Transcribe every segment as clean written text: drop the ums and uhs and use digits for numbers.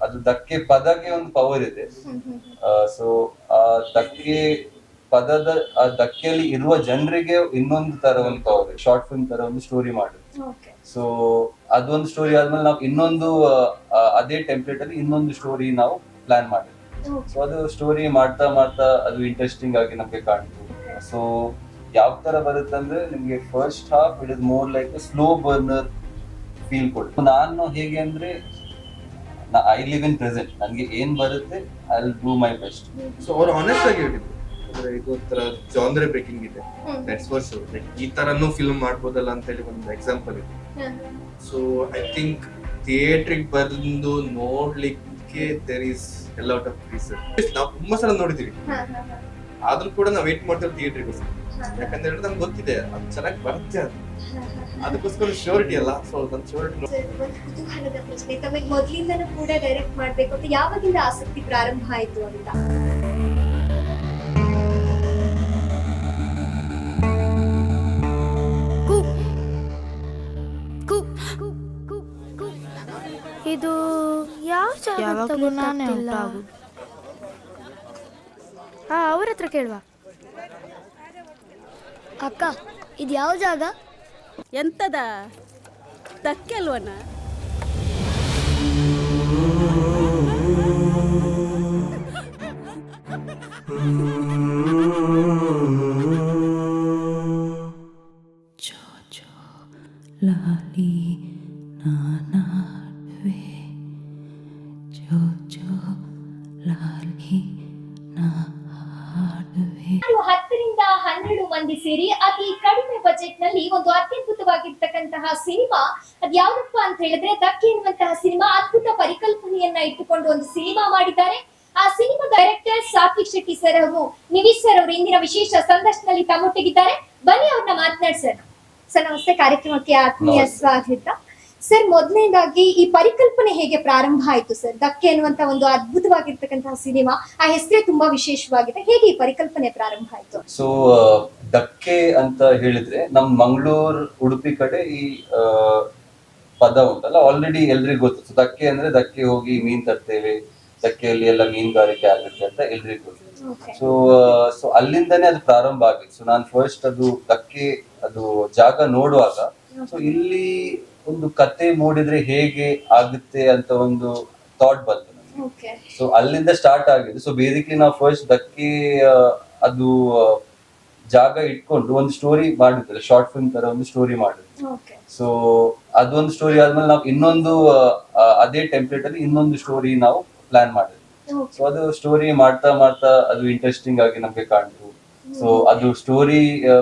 ಅದು ಧಕ್ಕೆ ಪದಕ್ಕೆ ಒಂದು ಪವರ್ ಇದೆ. ಸೊ ಆ ಧಕ್ಕೆ ಪದದ ಆ ಧಕ್ಕೆಯಲ್ಲಿ ಇರುವ ಜನರಿಗೆ ಇನ್ನೊಂದು ತರ ಒಂದು ಪವರ್, ಶಾರ್ಟ್ ಫಿಲ್ಮ್ ತರ ಒಂದು ಸ್ಟೋರಿ ಮಾಡುದು. ಸೊ ಅದೊಂದು ಸ್ಟೋರಿ ಆದ್ಮೇಲೆ ನಾವು ಇನ್ನೊಂದು ಅದೇ ಟೆಂಪ್ಲೇಟ್ ಅಲ್ಲಿ ಇನ್ನೊಂದು ಸ್ಟೋರಿ ನಾವು ಪ್ಲಾನ್ ಮಾಡಿದ್ವಿ. ಸೊ ಅದು ಸ್ಟೋರಿ ಮಾಡ್ತಾ ಮಾಡ್ತಾ ಅದು ಇಂಟ್ರೆಸ್ಟಿಂಗ್ ಆಗಿ ನಮ್ಗೆ ಕಾಣ್ತು. ಸೊ ಯಾವ ತರ ಬರುತ್ತೆ ಅಂದ್ರೆ ನಿಮ್ಗೆ first half it is more like slow burner feel ಕೊಡುತ್ತೆ. ನಾನು ಹೇಗೆ ಅಂದ್ರೆ ಐ ಲಿವ್ ಇನ್ ಪ್ರೆಸೆಂಟ್, ನನ್ಗೆ ಏನ್ ಬರುತ್ತೆ I will do my best. So ಅವ್ರು ಆನೆಸ್ಟ್ ಆಗಿ ಹೇಳಿದ್ರು, ಅಂದ್ರೆ ಇದು ಒಂಥರ ಜಾನ್ರೆ ಬ್ರೇಕಿಂಗ್ ಇದೆ, ದಟ್ಸ್ ಫಾರ್ ಶೋರ್. ಲೈಕ್ ಈ ತರನು ಫಿಲ್ಮ್ ಮಾಡ್ಬೋದಲ್ಲ ಅಂತ ಹೇಳಿ ಒಂದು ಎಕ್ಸಾಂಪಲ್ ಇದೆ. ಸೊ ಐ ಥಿಂಕ್ ಥಿಯೇಟ್ರಿಗೆ ಬಂದು ನೋಡ್ಲಿಕ್ಕೆ there is a lot of reason. ನಾವು ತುಂಬಾ ಸಲ ನೋಡಿದೀವಿ, ಆದ್ರೂ ಕೂಡ ನಾವು ವೇಟ್ ಮಾಡ್ತೇವೆ ಥಿಯೇಟ್ರಿಗೆ, ಯಾಕಂದ್ರೆ ನಮ್ಗೆ ಗೊತ್ತಿದೆ ಅದು ಚೆನ್ನಾಗಿ ಬರುತ್ತೆ ಅದು, ಅದಕ್ಕೋಸ್ಕರ ಶ್ಯೂರಿಟಿ ಅಲ್ಲ. ಸೊ ನನ್ನ ಶ್ಯೂರಿಟಿ. ಕುತೂಹಲದ ಪ್ರಶ್ನೆ, ತಮಗೆ ಮೊದಲಿಂದನೂ ಕೂಡ ಡೈರೆಕ್ಟ್ ಮಾಡ್ಬೇಕು ಅಂತ ಯಾವಾಗಿಂದ ಆಸಕ್ತಿ ಪ್ರಾರಂಭ ಆಯ್ತು ಅಂತ? ಇದು ಯಾವಾಗಲೂ ನಾನೇ ಔಟಾಗೋದು. ಅವ್ರ ಹತ್ರ ಕೇಳುವ. ಅಕ್ಕ, ಇದು ಯಾವ ಜಾಗ? ಎಂತದ ಧಕ್ಕೆ ಅಲ್ವನ? ಲಾಲಿ ನಾನಾಡುವೆ, ಜೋ ಜೋ ಲಾಲಿ ನಾಡುವೆ. 10ರಿಂದ 12 ಮಂದಿ ಸೇರಿ ಅತಿ ಕಡಿಮೆ ಬಜೆಟ್ ನಲ್ಲಿ ಒಂದು ಅತ್ಯದ್ಭುತವಾಗಿರ್ತಕ್ಕಂತಹ ಸಿನಿಮಾ ಅದ್ ಯಾವ್ದಪ್ಪ ಅಂತ ಹೇಳಿದ್ರೆ ಧಕ್ಕೆ ಎನ್ನುವಂತಹ ಸಿನಿಮಾ. ಅದ್ಭುತ ಪರಿಕಲ್ಪನೆಯನ್ನ ಇಟ್ಟುಕೊಂಡು ಒಂದು ಸಿನಿಮಾ ಮಾಡಿದ್ದಾರೆ. ಆ cinema director Satvik Shetty sir ಅವರು, ನಿವಿಶ್ ಸರ್ ಅವರು ಇಂದಿನ ವಿಶೇಷ ಸಂದರ್ಶನದಲ್ಲಿ ತಮ್ಮೊಟ್ಟಿಗಿದ್ದಾರೆ. ಬನ್ನಿ ಅವ್ರನ್ನ ಮಾತನಾಡ್ಸೋಣ. ಸರ್ ನಮಸ್ತೆ, ಕಾರ್ಯಕ್ರಮಕ್ಕೆ ಆತ್ಮೀಯ ಸ್ವಾಗತ. ಸರ್, ಮೊದಲನೇದಾಗಿ ಈ ಪರಿಕಲ್ಪನೆ ಹೇಗೆ ಪ್ರಾರಂಭ ಆಯ್ತು ಸರ್? ಧಕ್ಕೆ ಅನ್ನುವಂತ ಒಂದು ಅದ್ಭುತವಾಗಿರ್ತಕ್ಕಂತಹ ಸಿನಿಮಾ, ಆ ಹೆಸರೇ ತುಂಬಾ ವಿಶೇಷವಾಗಿದೆ. ಹೇಗೆ ಈ ಪರಿಕಲ್ಪನೆ ಪ್ರಾರಂಭ ಆಯ್ತು? ಸೊ ಧಕ್ಕೆ ಅಂತ ಹೇಳಿದ್ರೆ ನಮ್ ಮಂಗಳೂರು ಉಡುಪಿ ಕಡೆ ಈ ಪದ ಉಂಟಲ್ಲ, ಆಲ್ರೆಡಿ ಎಲ್ರಿಗೂ ಗೊತ್ತು. ಸೊ ಧಕ್ಕೆ ಅಂದ್ರೆ ಧಕ್ಕೆ ಹೋಗಿ ಮೀನ್ ತರ್ತೇವೆ, ಧಕ್ಕೆಯಲ್ಲಿ ಎಲ್ಲ ಮೀನುಗಾರಿಕೆ ಆಗುತ್ತೆ ಅಂತ ಎಲ್ರಿಗೂ ಗೊತ್ತು. ಸೊ ಅಲ್ಲಿಂದನೇ ಅದು ಪ್ರಾರಂಭ ಆಗಿತ್ತು. ಸೊ ನಾನು ಫಸ್ಟ್ ಅದು ಧಕ್ಕೆ ಅದು ಜಾಗ ನೋಡುವಾಗ, ಸೊ ಇಲ್ಲಿ ಒಂದು ಕತೆ ಮೂಡಿದ್ರೆ ಹೇಗೆ ಆಗುತ್ತೆ ಅಂತ ಒಂದು ಥಾಟ್ ಬಂತು ನನಗೆ. ಸೊ ಅಲ್ಲಿಂದ ಸ್ಟಾರ್ಟ್ ಆಗಿದೆ. ಸೊ ಬೇಸಿಕ್ಲಿ ನಾವು ಫಸ್ಟ್ ಧಕ್ಕೆ ಅದು ಜಾಗ ಇಟ್ಕೊಂಡು ಒಂದು ಸ್ಟೋರಿ ಮಾಡಿದ್ರೆ, ಶಾರ್ಟ್ ಫಿಲ್ಮ್ ತರ ಒಂದು ಸ್ಟೋರಿ ಮಾಡಿದ್ವಿ. ಸೊ ಅದೊಂದು ಸ್ಟೋರಿ ಆದ್ಮೇಲೆ ನಾವು ಇನ್ನೊಂದು ಅದೇ ಟೆಂಪ್ಲೇಟ್ ಅಲ್ಲಿ ಇನ್ನೊಂದು ಸ್ಟೋರಿ ನಾವು ಪ್ಲಾನ್ ಮಾಡಿದ್ವಿ. ಸೊ ಅದು ಸ್ಟೋರಿ ಮಾಡ್ತಾ ಮಾಡ್ತಾ ಅದು ಇಂಟ್ರೆಸ್ಟಿಂಗ್ ಆಗಿ ನಮ್ಗೆ ಕಾಣ್ತು. ಸೊ ಅದು ಸ್ಟೋರಿ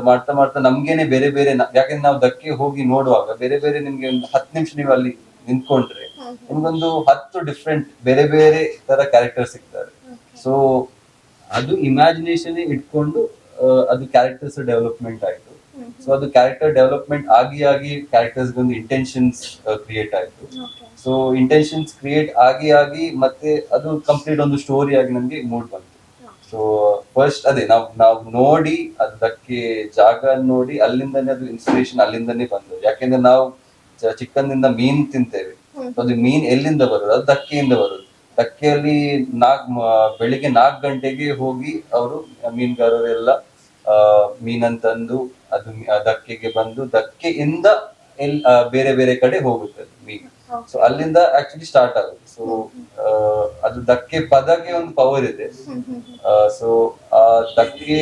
ಮಾಡ್ತಾ ಮಾಡ್ತಾ ನಮ್ಗೇನೆ ಬೇರೆ ಬೇರೆ, ಯಾಕಂದ್ರೆ ನಾವು ಧಕ್ಕೆ ಹೋಗಿ ನೋಡುವಾಗ ಬೇರೆ ಬೇರೆ ನಿಮ್ಗೆ ಒಂದು 10 ನಿಮಿಷ ನೀವು ಅಲ್ಲಿ ನಿಂತ್ಕೊಂಡ್ರೆ ನಿಮ್ಗೊಂದು 10 ಡಿಫ್ರೆಂಟ್ ಬೇರೆ ಬೇರೆ ತರ ಕ್ಯಾರೆಕ್ಟರ್ ಸಿಗ್ತಾರೆ. ಸೊ ಅದು ಇಮ್ಯಾಜಿನೇಷನ್ ಇಟ್ಕೊಂಡು ಅದು ಕ್ಯಾರೆಕ್ಟರ್ಸ್ ಡೆವಲಪ್ಮೆಂಟ್ ಆಯ್ತು. ಸೊ ಅದು ಕ್ಯಾರೆಕ್ಟರ್ ಡೆವಲಪ್ಮೆಂಟ್ ಆಗಿ ಆಗಿ ಕ್ಯಾರೆಕ್ಟರ್ಸ್ ಒಂದು ಇಂಟೆನ್ಷನ್ಸ್ ಕ್ರಿಯೇಟ್ ಆಯ್ತು. ಸೊ ಇಂಟೆನ್ಷನ್ಸ್ ಕ್ರಿಯೇಟ್ ಆಗಿ ಆಗಿ ಮತ್ತೆ ಅದು ಕಂಪ್ಲೀಟ್ ಒಂದು ಸ್ಟೋರಿ ಆಗಿ ನಮ್ಗೆ ಮೂಡ್ ಬಂತು. ಸೊ ಫಸ್ಟ್ ಅದೇ ನಾವು ನೋಡಿ ಅದಕ್ಕೆ ಜಾಗ ನೋಡಿ ಅಲ್ಲಿಂದನೇ ಅದು ಇನ್ಸ್ಪಿರೇಷನ್ ಅಲ್ಲಿಂದನೇ ಬಂದು. ಯಾಕೆಂದ್ರೆ ನಾವು ಚಿಕ್ಕಂದಿಂದ ಮೀನ್ ತಿಂತೇವೆ, ಅದು ಮೀನ್ ಎಲ್ಲಿಂದ ಬರೋದು? ಅದು ಧಕ್ಕೆಯಿಂದ ಬರೋದು. ಧಕ್ಕೆಯಲ್ಲಿ ಬೆಳಿಗ್ಗೆ 4 ಗಂಟೆಗೆ ಹೋಗಿ ಅವರು ಮೀನುಗಾರರೆಲ್ಲ ಮೀನಂತಂದು ಅದು ಧಕ್ಕೆಗೆ ಬಂದು ಧಕ್ಕೆಯಿಂದ ಬೇರೆ ಬೇರೆ ಕಡೆ ಹೋಗುತ್ತೆ ಮೀನು. ಸೊ ಅಲ್ಲಿಂದ ಆಕ್ಚುಲಿ ಸ್ಟಾರ್ಟ್ ಆಗುತ್ತೆ. ಸೊ ಅದು ಧಕ್ಕೆ ಪದಕ್ಕೆ ಒಂದು ಪವರ್ ಇದೆ. ಸೊ ಆ ಧಕ್ಕೆ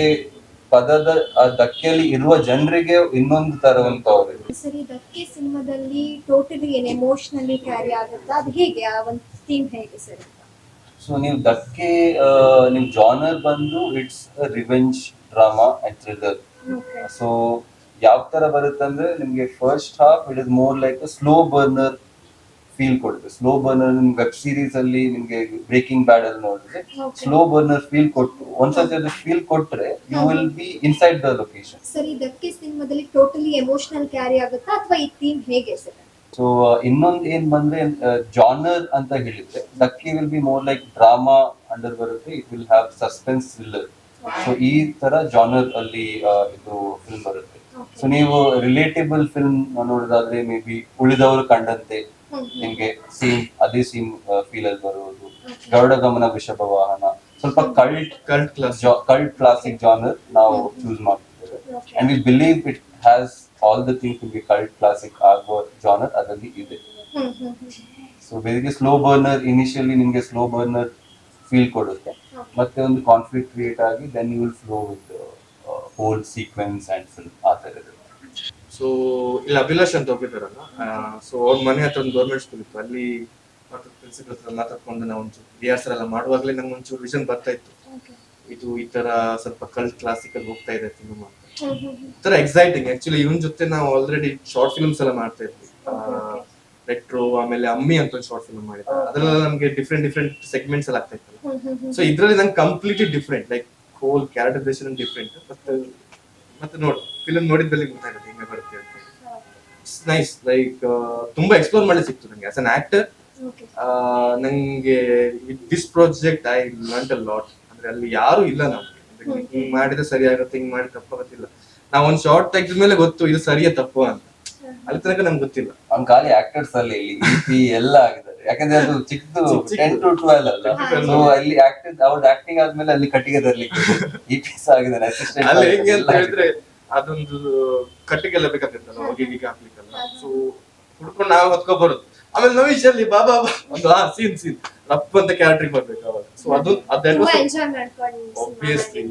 ಪದದ ಆ ಧಕ್ಕೆಯಲ್ಲಿ ಇರುವ ಜನರಿಗೆ ಇನ್ನೊಂದು ತರ ಒಂದು ಪವರ್ ಇದೆ. ಸರಿ, ಧಕ್ಕೆ ಸಿನಿಮಾದಲ್ಲಿ ಟೋಟಲಿ ಏನ್ ಎಮೋಷನಲಿ ಕ್ಯಾರಿ ಆಗುತ್ತಾ? ಅದು ಹೇಗೆ, ಆ ಒಂದು ಥೀಮ್ ಹೇಗೆ ಸರ್? ಸೊ ನೀವು ಧಕ್ಕೆ ನಿಮ್ ಜಾನರ್ ಬಂದು it's revenge drama and thriller. So ಯಾವ ತರ ಬರುತ್ತೆ ಅಂದ್ರೆ ನಿಮ್ಗೆ first half it is more like slow burner feel ಕೊಡುತ್ತೆ. ಸ್ಲೋ ಬರ್ನರ್ ನಿಮ್ ವೆಬ್ ಸೀರೀಸ್ ಅಲ್ಲಿ ನಿಮ್ಗೆ ಬ್ರೇಕಿಂಗ್ ಬ್ಯಾಡ್ ಅಲ್ಲಿ ನೋಡಿದ್ರೆ ಸ್ಲೋ ಬರ್ನರ್ ಫೀಲ್ ಕೊಟ್ಟು ಒಂದ್ಸತಿ ಅದು ಫೀಲ್ ಕೊಟ್ರೆ you will be inside the location. ಸರಿ, ಧಕ್ಕೆ ಸಿನಿಮಾದಲ್ಲಿ ಟೋಟಲಿ ಎಮೋಷನಲ್ ಕ್ಯಾರಿ ಆಗುತ್ತಾ ಅಥವಾ ಈ ಥೀಮ್ ಹೇಗೆ ಸರ್? ಸೊ ಇನ್ನೊಂದು ಏನ್ ಬಂದ್ರೆ ಜಾನರ್ ಅಂತ ಹೇಳಿದ್ರೆ Dhakke will be more like drama under ಬರುತ್ತೆ. It will have suspense thriller. So ಈ ತರ ಜಾನರ್ ಅಲ್ಲಿ ಇದು ಫಿಲ್ಮ್ ಬರುತ್ತೆ. ಸೊ ನೀವು ರಿಲೇಟೇಬಲ್ ಫಿಲ್ಮ್ ನೋಡೋದಾದ್ರೆ ಮೇ ಬಿ ಉಳಿದವರು ಕಂಡಂತೆ ನಿಮ್ಗೆ ಅದೇ ಸೇಮ್ ಫೀಲ್ ಅಲ್ಲಿ ಬರುವುದು. ಗರುಡ ಗಮನ ವೃಷಭ ವಾಹನ ಸ್ವಲ್ಪ ಕಲ್ಟ್ ಕ್ಲಾಸಿಕ್ ಜಾನರ್ ನಾವು ಚೂಸ್ ಮಾಡ್ತಿದ್ದೇವೆ. And we believe it has all the things to be cult classic ಆಗೋ ಜಾನರ್ ಅದರಲ್ಲಿ ಇದೆ. So basically slow burner, initially ನಿಮ್ಗೆ ಸ್ಲೋ ಬರ್ನರ್ ಫೀಲ್ ಕೊಡುತ್ತೆ, ಮತ್ತೆ ಒಂದು ಕಾನ್ಫ್ಲಿಕ್ಟ್ ಕ್ರಿಯೇಟ್ ಆಗಿ then you will flow with whole sequence and film ಆ ತರ ಇದೆ. ಸೊ ಇಲ್ಲಿ ಅಭಿಲಾಷ್ ಅಂತ ಹೋಗಿದ್ದಾರಲ್ಲ, ಸೊ ಅವ್ರ ಮನೆ ಹತ್ರ ಒಂದು ಗೌರ್ಮೆಂಟ್ ಸ್ಕೂಲ್ ಇತ್ತು. ಅಲ್ಲಿ ಪ್ರಿನ್ಸಿಪಲ್ ಹತ್ರ ಮಾತಾಡ್ಕೊಂಡು ನಾವು ಒಂಚೂರು ರಿಹರ್ಸಲ್ ಎಲ್ಲ ಮಾಡುವಾಗಲೇ ನಂಗೆ ಒಂಚೂರು ವಿಷನ್ ಬರ್ತಾ ಇತ್ತು, ಇದು ಈ ತರ ಸ್ವಲ್ಪ ಕಲ್ಟ್ ಕ್ಲಾಸಿಕಲ್ ಹೋಗ್ತಾ ಇದೆ ಫಿಲ್ಮ್ ಅಂತ. ಈ ತರ ಎಕ್ಸೈಟಿಂಗ್. ಆಕ್ಚುಲಿ ಇವನ್ ಜೊತೆ ನಾವು ಆಲ್ರೆಡಿ ಶಾರ್ಟ್ ಫಿಲ್ಮ್ಸ್ ಎಲ್ಲ ಮಾಡ್ತಾ ಇದ್ವಿ. ರೆಟ್ರೋ, ಆಮೇಲೆ ಅಮ್ಮಿ ಅಂತ ಒಂದು ಶಾರ್ಟ್ ಫಿಲ್ಮ್ ಮಾಡಿದ್ದೆ. ಅದ್ರಲ್ಲ ನಮ್ಗೆ ಡಿಫ್ರೆಂಟ್ ಸೆಗ್ಮೆಂಟ್ಸ್ ಎಲ್ಲ ಆಗ್ತಾ ಇತ್ತಲ್ಲ. ಸೊ ಇದ್ರಲ್ಲಿ ನಂಗೆ completely different, like whole characterisation different. ಮತ್ತೆ ನೋಡಿ ಫಿಲ್ಮ್ ನೋಡಿದ್ದಲ್ಲಿ ಗೊತ್ತಾಗುತ್ತೆ ಹಿಂಗೆ ಬರುತ್ತೆ ಅಂತ. ಇಟ್ಸ್ ನೈಸ್, ಲೈಕ್ ತುಂಬಾ ಎಕ್ಸ್ಪ್ಲೋರ್ ಮಾಡಿ ಸಿಕ್ತು ನಂಗೆ ಆಸ್ ಅನ್ ಆಕ್ಟರ್. ನಂಗೆ this project I learned a lot. ಅಂದ್ರೆ ಅಲ್ಲಿ ಯಾರು ಇಲ್ಲ ನಮ್ಗೆ, ಹಿಂಗ್ ಮಾಡಿದ್ರೆ ಸರಿ ಆಗುತ್ತೆ, ಹಿಂಗ್ ಮಾಡಿ ತಪ್ಪಾಗತ್ತಿಲ್ಲ. ನಾವ್ ಒಂದ್ ಶಾರ್ಟ್ ತೆಗೆದ ಮೇಲೆ ಗೊತ್ತು ಇದು ಸರಿಯಾ ತಪ್ಪು ಅಂತ. ಅಲ್ಲಿ ತನಕ ನಮ್ಗೆ ಗೊತ್ತಿಲ್ಲ. ಅವ್ನ್ ಖಾಲಿ ಆಕ್ಟರ್ಸ್ ಅಲ್ಲಿ ಇಲ್ಲಿ ಎಲ್ಲ ಆಗಿದ್ದಾರೆ, ಯಾಕಂದ್ರೆ ಅದು ಚಿಕ್ಕದು 10 to 12 ಅಲ್ಲ. ಸೊ ಅಲ್ಲಿ ಅವ್ರದ್ದು ಆಕ್ಟಿಂಗ್ ಆದ್ಮೇಲೆ ಅಲ್ಲಿ ಕಟ್ಟಿಗೆ ತರ್ಲಿಕ್ಕೆ EPs ಆಗಿದ್ದಾರೆ, ಅಸಿಸ್ಟೆಂಟ್. ಅಲ್ಲಿ ಹೆಂಗೆ ಅಂತ ಹೇಳಿದ್ರೆ ಅದೊಂದು ಕಟ್ಟಿಗೆಲ್ಲ ಬೇಕಾಗ್ತೈತಲ್ಲ ಹೊಗೆ ಹಾಕ್ಲಿಕ್ಕಲ್ಲ. ಸೊ ಹುಡ್ಕೊಂಡು ನಾವು ಹೊತ್ಕೊ ಬರೋದು. ಆಮೇಲೆ ನವೀಶಲ್ಲಿ ಬಾಬಾ ಒಂದು ಸೀನ್ ರಪ್ಪ ಅಂತ ಕ್ಯಾರೆಕ್ಟರ್ ಬರ್ಬೇಕು ಅವಾಗ. ಸೊ ಒಬ್ವಿಯಸ್ಲಿ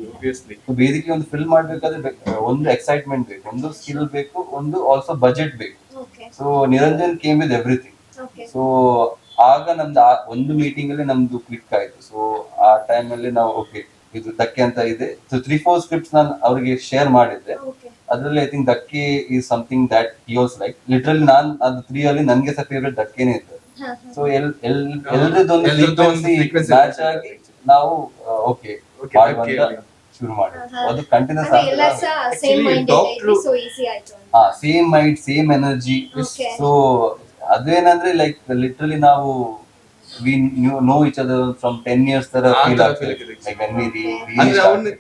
ಬೇಸಿಕಲಿ ಒಂದು ಫಿಲ್ಮ್ ಮಾಡ್ಬೇಕಾದ್ರೆ ಒಂದು ಎಕ್ಸೈಟ್ಮೆಂಟ್ ಬೇಕು, ಒಂದು ಸ್ಕಿಲ್ ಬೇಕು, ಒಂದು ಆಲ್ಸೋ ಬಜೆಟ್ ಬೇಕು. So Niranjan came with everything. So ಆಗ ನಮ್ದು ಒಂದು ಮೀಟಿಂಗ್ ಅಲ್ಲಿ ನಮ್ದು ಕ್ಲಿಕ್ ಆಯ್ತು. ಸೊ ಆ ಟೈಮ್ ಅಲ್ಲಿ ನಾವು ಓಕೆ ಇದು ಧಕ್ಕೆ ಅಂತ ಇದೆ. ಸೊ 3-4 ಸ್ಕ್ರಿಪ್ಟ್ಸ್ ನಾನು ಅವ್ರಿಗೆ ಶೇರ್ ಮಾಡಿದ್ದೆ. ಅದ್ರಲ್ಲಿ I think Dhakke is something that he also like. Literally ನಾನ್ ಅದು 3 ಅಲ್ಲಿ ನನ್ಗೆ ಸಹ ಫೇವ್ರೆಟ್ ಧಕ್ಕೆನೇ ಇತ್ತು. ಸೊ ಎಲ್ರದೊಂದು ಫ್ರೀಕ್ವೆನ್ಸಿ ಮ್ಯಾಚ್ ಆಗಿ ನಾವು ಓಕೆ ಶುರು ಮಾಡಿದ್ವಿ. ಅದು continues same mind, same energy. So ಅದೇನಂದ್ರೆ ಲೈಕ್ ಲಿಟರಲಿ ನಾವು we know each other from 10 years ತರ ಫೀಲ್ ಆಗ್ತದೆ. ಲೈಕ್ when we ಅಂದ್ರೆ ಅವನು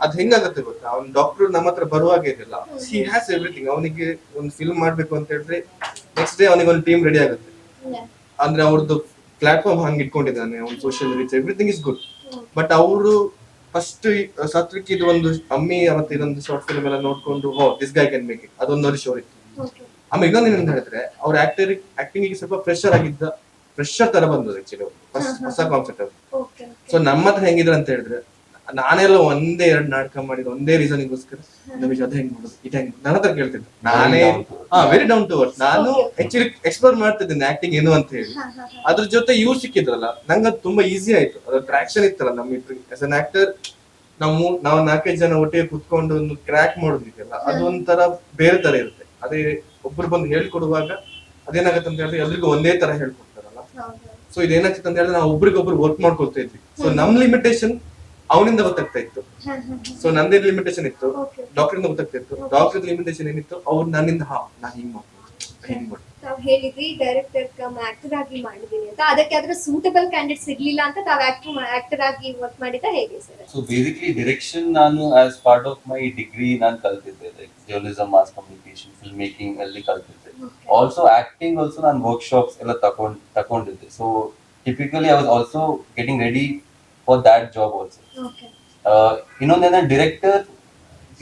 ಅದ್ ಹೆಂಗಾಗತ್ತೆ ಗೊತ್ತಾ, ಅವ್ನ ಡಾಕ್ಟರ್ ನಮ್ಮ ಹತ್ರ ಬರುವಾಗ ಇದೆಲ್ಲ ಹಿ ಹ್ಯಾಸ್ ಎವ್ರಿಥಿಂಗ್. ಅವನಿಗೆ ಒಂದು ಫಿಲ್ಮ್ ಮಾಡ್ಬೇಕು ಅಂತ ಹೇಳಿದ್ರೆ ನೆಕ್ಸ್ಟ್ ಡೇ ಅವನಿಗೆ ಒಂದು ಟೀಮ್ ರೆಡಿ ಆಗುತ್ತೆ. ಅಂದ್ರೆ ಅವ್ರದ್ದು ಪ್ಲಾಟ್ಫಾರ್ಮ್ ಹಂಗೆ ಇಟ್ಕೊಂಡಿದ್ದಾನೆ, ಅವ್ನ social reach everything is good. But ಅವರು ಫಸ್ಟ್ ಸತ್ವಿಕ್ ಇದು ಒಂದು ಅಮ್ಮಿ ಮತ್ತೆ ಇದೊಂದು ಶಾರ್ಟ್ ಫಿಲ್ಮ್ ಎಲ್ಲ ನೋಡ್ಕೊಂಡು this guy can make it, ಅದೊಂದು ವರ್ಷ ಇತ್ತು. ಆಮೇಲೆ ಇನ್ನೊಂದು ಏನಂತ ಹೇಳಿದ್ರೆ ಅವ್ರ ಆಕ್ಟಿಂಗ್ ಸ್ವಲ್ಪ ಫ್ರೆಶರ್ ತರ ಬಂದದ್ದು ಆಕ್ಚುಲಿ, ಹೊಸ ಕಾನ್ಸೆಪ್ಟ್ ಅದು. ಸೊ ನಮ್ಮ ಹತ್ರ ಹೆಂಗಿದ್ರು ಅಂತ ಹೇಳಿದ್ರೆ ನಾನೆಲ್ಲ ಒಂದೇ 2 ನಾಟಕ ಮಾಡಿದ ಒಂದೇ ರೀಸನ್ಗೋಸ್ಕರ ನಮಗೆ ಅದ್ ಹೆಂಗ್ ಮಾಡೋದು ಇದು ಹೆಂಗ್ ನನ್ನ ಹತ್ರ ಕೇಳ್ತಿದ್ದೆ. ನಾನೇ ವೆರಿ ಡೌನ್ ಟು ಅರ್ತ್. ನಾನು ಆಕ್ಚುಲಿ ಎಕ್ಸ್ಪ್ಲೋರ್ ಮಾಡ್ತಿದ್ದೇನೆ ಆಕ್ಟಿಂಗ್ ಏನು ಅಂತ ಹೇಳಿ. ಅದ್ರ ಜೊತೆ ಇವ್ರು ಸಿಕ್ಕಿದ್ರಲ್ಲ, ನಂಗೆ ಅದು ತುಂಬಾ ಈಸಿ ಆಯ್ತು. ಅದ್ರ ಟ್ರಾಕ್ಷನ್ ಇತ್ತಲ್ಲ ನಮ್ಮ ಆಸ್ ಅನ್ ಆಕ್ಟರ್. ನಾವು 4-5 ಜನ ಒಟ್ಟಿಗೆ ಕುತ್ಕೊಂಡು ಒಂದು ಕ್ರ್ಯಾಕ್ ಮಾಡೋದಿದೆಯಲ್ಲ, ಅದು ಒಂಥರ ಬೇರೆ ತರ ಇರುತ್ತೆ. ಅದೇ ಒಬ್ರು ಬಂದು ಹೇಳ್ಕೊಡುವಾಗ ಅದೇನಾಗತ್ತೆ ಅಂತ ಹೇಳಿದ್ರೆ ಎಲ್ರಿಗೂ ಒಂದೇ ತರ ಹೇಳ್ಕೊಡ್ತಾರಲ್ಲ. ಸೊ ಇದೇನಾಗ್ತಿತ್ತು ಅಂತ ಹೇಳಿದ್ರೆ ನಾವು ಒಬ್ರಿಗೊಬ್ರು ವರ್ಕ್ ಮಾಡ್ಕೊಳ್ತಾ ಇದ್ವಿ. ಸೊ ನಮ್ ಲಿಮಿಟೇಷನ್ ಅವನಿಂದ ಗೊತ್ತಾಗ್ತಾ ಇತ್ತು. ಸೊ ನಂದೇ ಲಿಮಿಟೇಷನ್ ಇತ್ತು, ಡಾಕ್ಟರ್ ಇಂದ ಗೊತ್ತಾಗ್ತಾ ಇತ್ತು. ಡಾಕ್ಟರ್ ಲಿಮಿಟೇಷನ್ ಏನಿತ್ತು ಅವ್ರು ನನ್ನಿಂದ ನಾನ್ ಹಿಂಗ್ ಮಾಡ್ತೀನಿ. ತಾವ್ ಹೇಳಿದ್ರಿ ಡೈರೆಕ್ಟರ್ ಕಮ್ ಆಕ್ಟರ್ ಆಗಿ ಮಾಡಿದೀನಿ ಅಂತ, ಅದಕ್ಕೆ ಅದ್ರ ಸೂಟಬಲ್ ಕ್ಯಾಂಡಿಡೇಟ್ ಸಿಗ್ಲಿಲ್ಲ ಅಂತ ತಾವ್ ಆಕ್ಟರ್ ಆಗಿ ವರ್ಕ್ ಮಾಡಿದ ಹೇಗೆ ಸರ್? ಸೊ ಬೇಸಿಕಲಿ ಡೈರೆಕ್ಷನ್ ನಾನು as part of my degree ನಾನು ಕಲ್ತಿದ್ದೆ, like journalism, mass communication, film making ಅಲ್ಲಿ ಕಲ್ತಿದ್ದೆ. ಆಲ್ಸೋ ಆಕ್ಟಿಂಗ್ ಆಲ್ಸೋ ನಾನು ವರ್ಕ್ಶಾಪ್ಸ್ ಎಲ್ಲ ತಗೊಂಡಿದ್ದೆ. So typically I was also getting ready for that job also. ಇನ್ನೊಂದೇನ director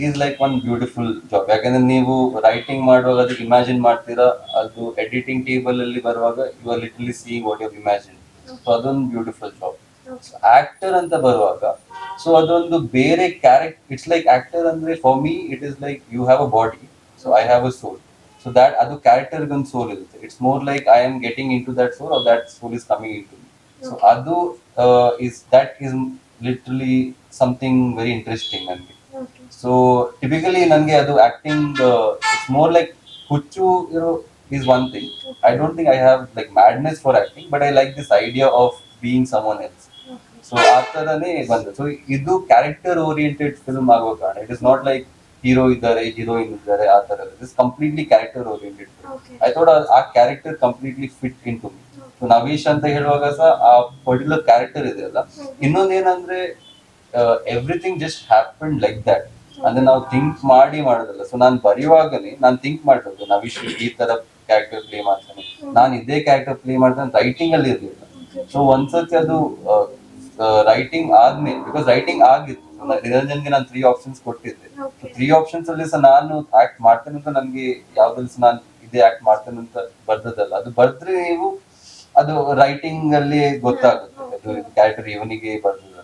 is like one beautiful job. ಯಾಕಂದ್ರೆ ನೀವು ರೈಟಿಂಗ್ ಮಾಡುವಾಗ ಅದಕ್ಕೆ ಇಮ್ಯಾಜಿನ್ ಮಾಡ್ತೀರಾ, ಅದು ಎಡಿಟಿಂಗ್ ಟೇಬಲ್ ಅಲ್ಲಿ ಬರುವಾಗ you are literally seeing what you imagine. So ಅದೊಂದು ಬ್ಯೂಟಿಫುಲ್ ಜಾಬ್. ಆಕ್ಟರ್ ಅಂತ ಬರುವಾಗ ಸೊ ಅದೊಂದು ಬೇರೆ ಕ್ಯಾರೆಕ್ಟರ್. ಇಟ್ಸ್ ಲೈಕ್ ಆಕ್ಟರ್ ಅಂದ್ರೆ for me it is like you have a body, so I have a soul. So that ಅದು ಕ್ಯಾರೆಕ್ಟರ್ಗೆ ಒಂದು soul ಇರುತ್ತೆ. It's more like I am getting into that soul or that soul is coming in to me. So ಅದು is literally something very interesting ನನಗೆ. So typically ನನಗೆ ಅದು acting it's more like ಹುಚ್ಚು ಇರೋ is one thing. I don't think I have like madness for acting, but I like this idea of being someone else. So ಆತರನೇ ಬಂದು. So ಇದು character oriented film ಆಗೋ ಕಾರಣ it is not like hero ಇದ್ದಾರೆ, heroine ಇದ್ದಾರೆ ಆ ತರ. It is completely character oriented. I thought ಆ character completely fit in to me. So Navish ಅಂತ ಹೇಳುವಾಗ ಸಹ ಆ ಪರ್ಟಿಕ್ಯುಲರ್ ಕ್ಯಾರೆಕ್ಟರ್ ಇದೆ ಅಲ್ಲ. ಇನ್ನೊಂದೇನಂದ್ರೆ everything just happen like that. ಅಂದ್ರೆ ನಾವು ಥಿಂಕ್ ಮಾಡಿ ಮಾಡೋದಲ್ಲ. ಸೊ ನಾನು ಬರೆಯುವಾಗನೇ ನಾನು ಥಿಂಕ್ ಮಾಡಬೇಕು ನವೀಶ್ ಈ ತರ ಕ್ಯಾರೆಕ್ಟರ್ ಪ್ಲೇ ಮಾಡ್ತಾನೆ, ನಾನು ಇದೇ ಕ್ಯಾರೆಕ್ಟರ್ ಪ್ಲೇ ಮಾಡ್ತಾನೆ ರೈಟಿಂಗ್ ಅಲ್ಲಿ ಇರ್ಲಿಲ್ಲ. ಸೊ ಒಂದ್ಸತಿ ಅದು ರೈಟಿಂಗ್ ಆದ್ಮೇಲೆ, ಬಿಕಾಸ್ ರೈಟಿಂಗ್ ಆಗಿತ್ತು, ನಿರಂಜನ್ಗೆ ನಾನು 3 ಆಪ್ಷನ್ಸ್ ಕೊಟ್ಟಿದ್ದೆ. 3 ಆಪ್ಷನ್ಸ್ ಅಲ್ಲಿ ಸಹ ನಾನು ಆಕ್ಟ್ ಮಾಡ್ತೇನೆ ಅಂತ ನನ್ಗೆ ಯಾವ್ದ್ರಲ್ಲಿ ಸಹ ನಾನು ಇದೇ ಆಕ್ಟ್ ಮಾಡ್ತೇನೆ ಅಂತ ಬರ್ದದಲ್ಲ. ಅದು ಬರ್ದ್ರೆ ನೀವು ಅದು ರೈಟಿಂಗ್ ಅಲ್ಲಿ ಗೊತ್ತಾಗುತ್ತೆ ಅದು ಕ್ಯಾರೆಕ್ಟರ್ ಇವನಿಗೆ ಬರ್ದದಂತ.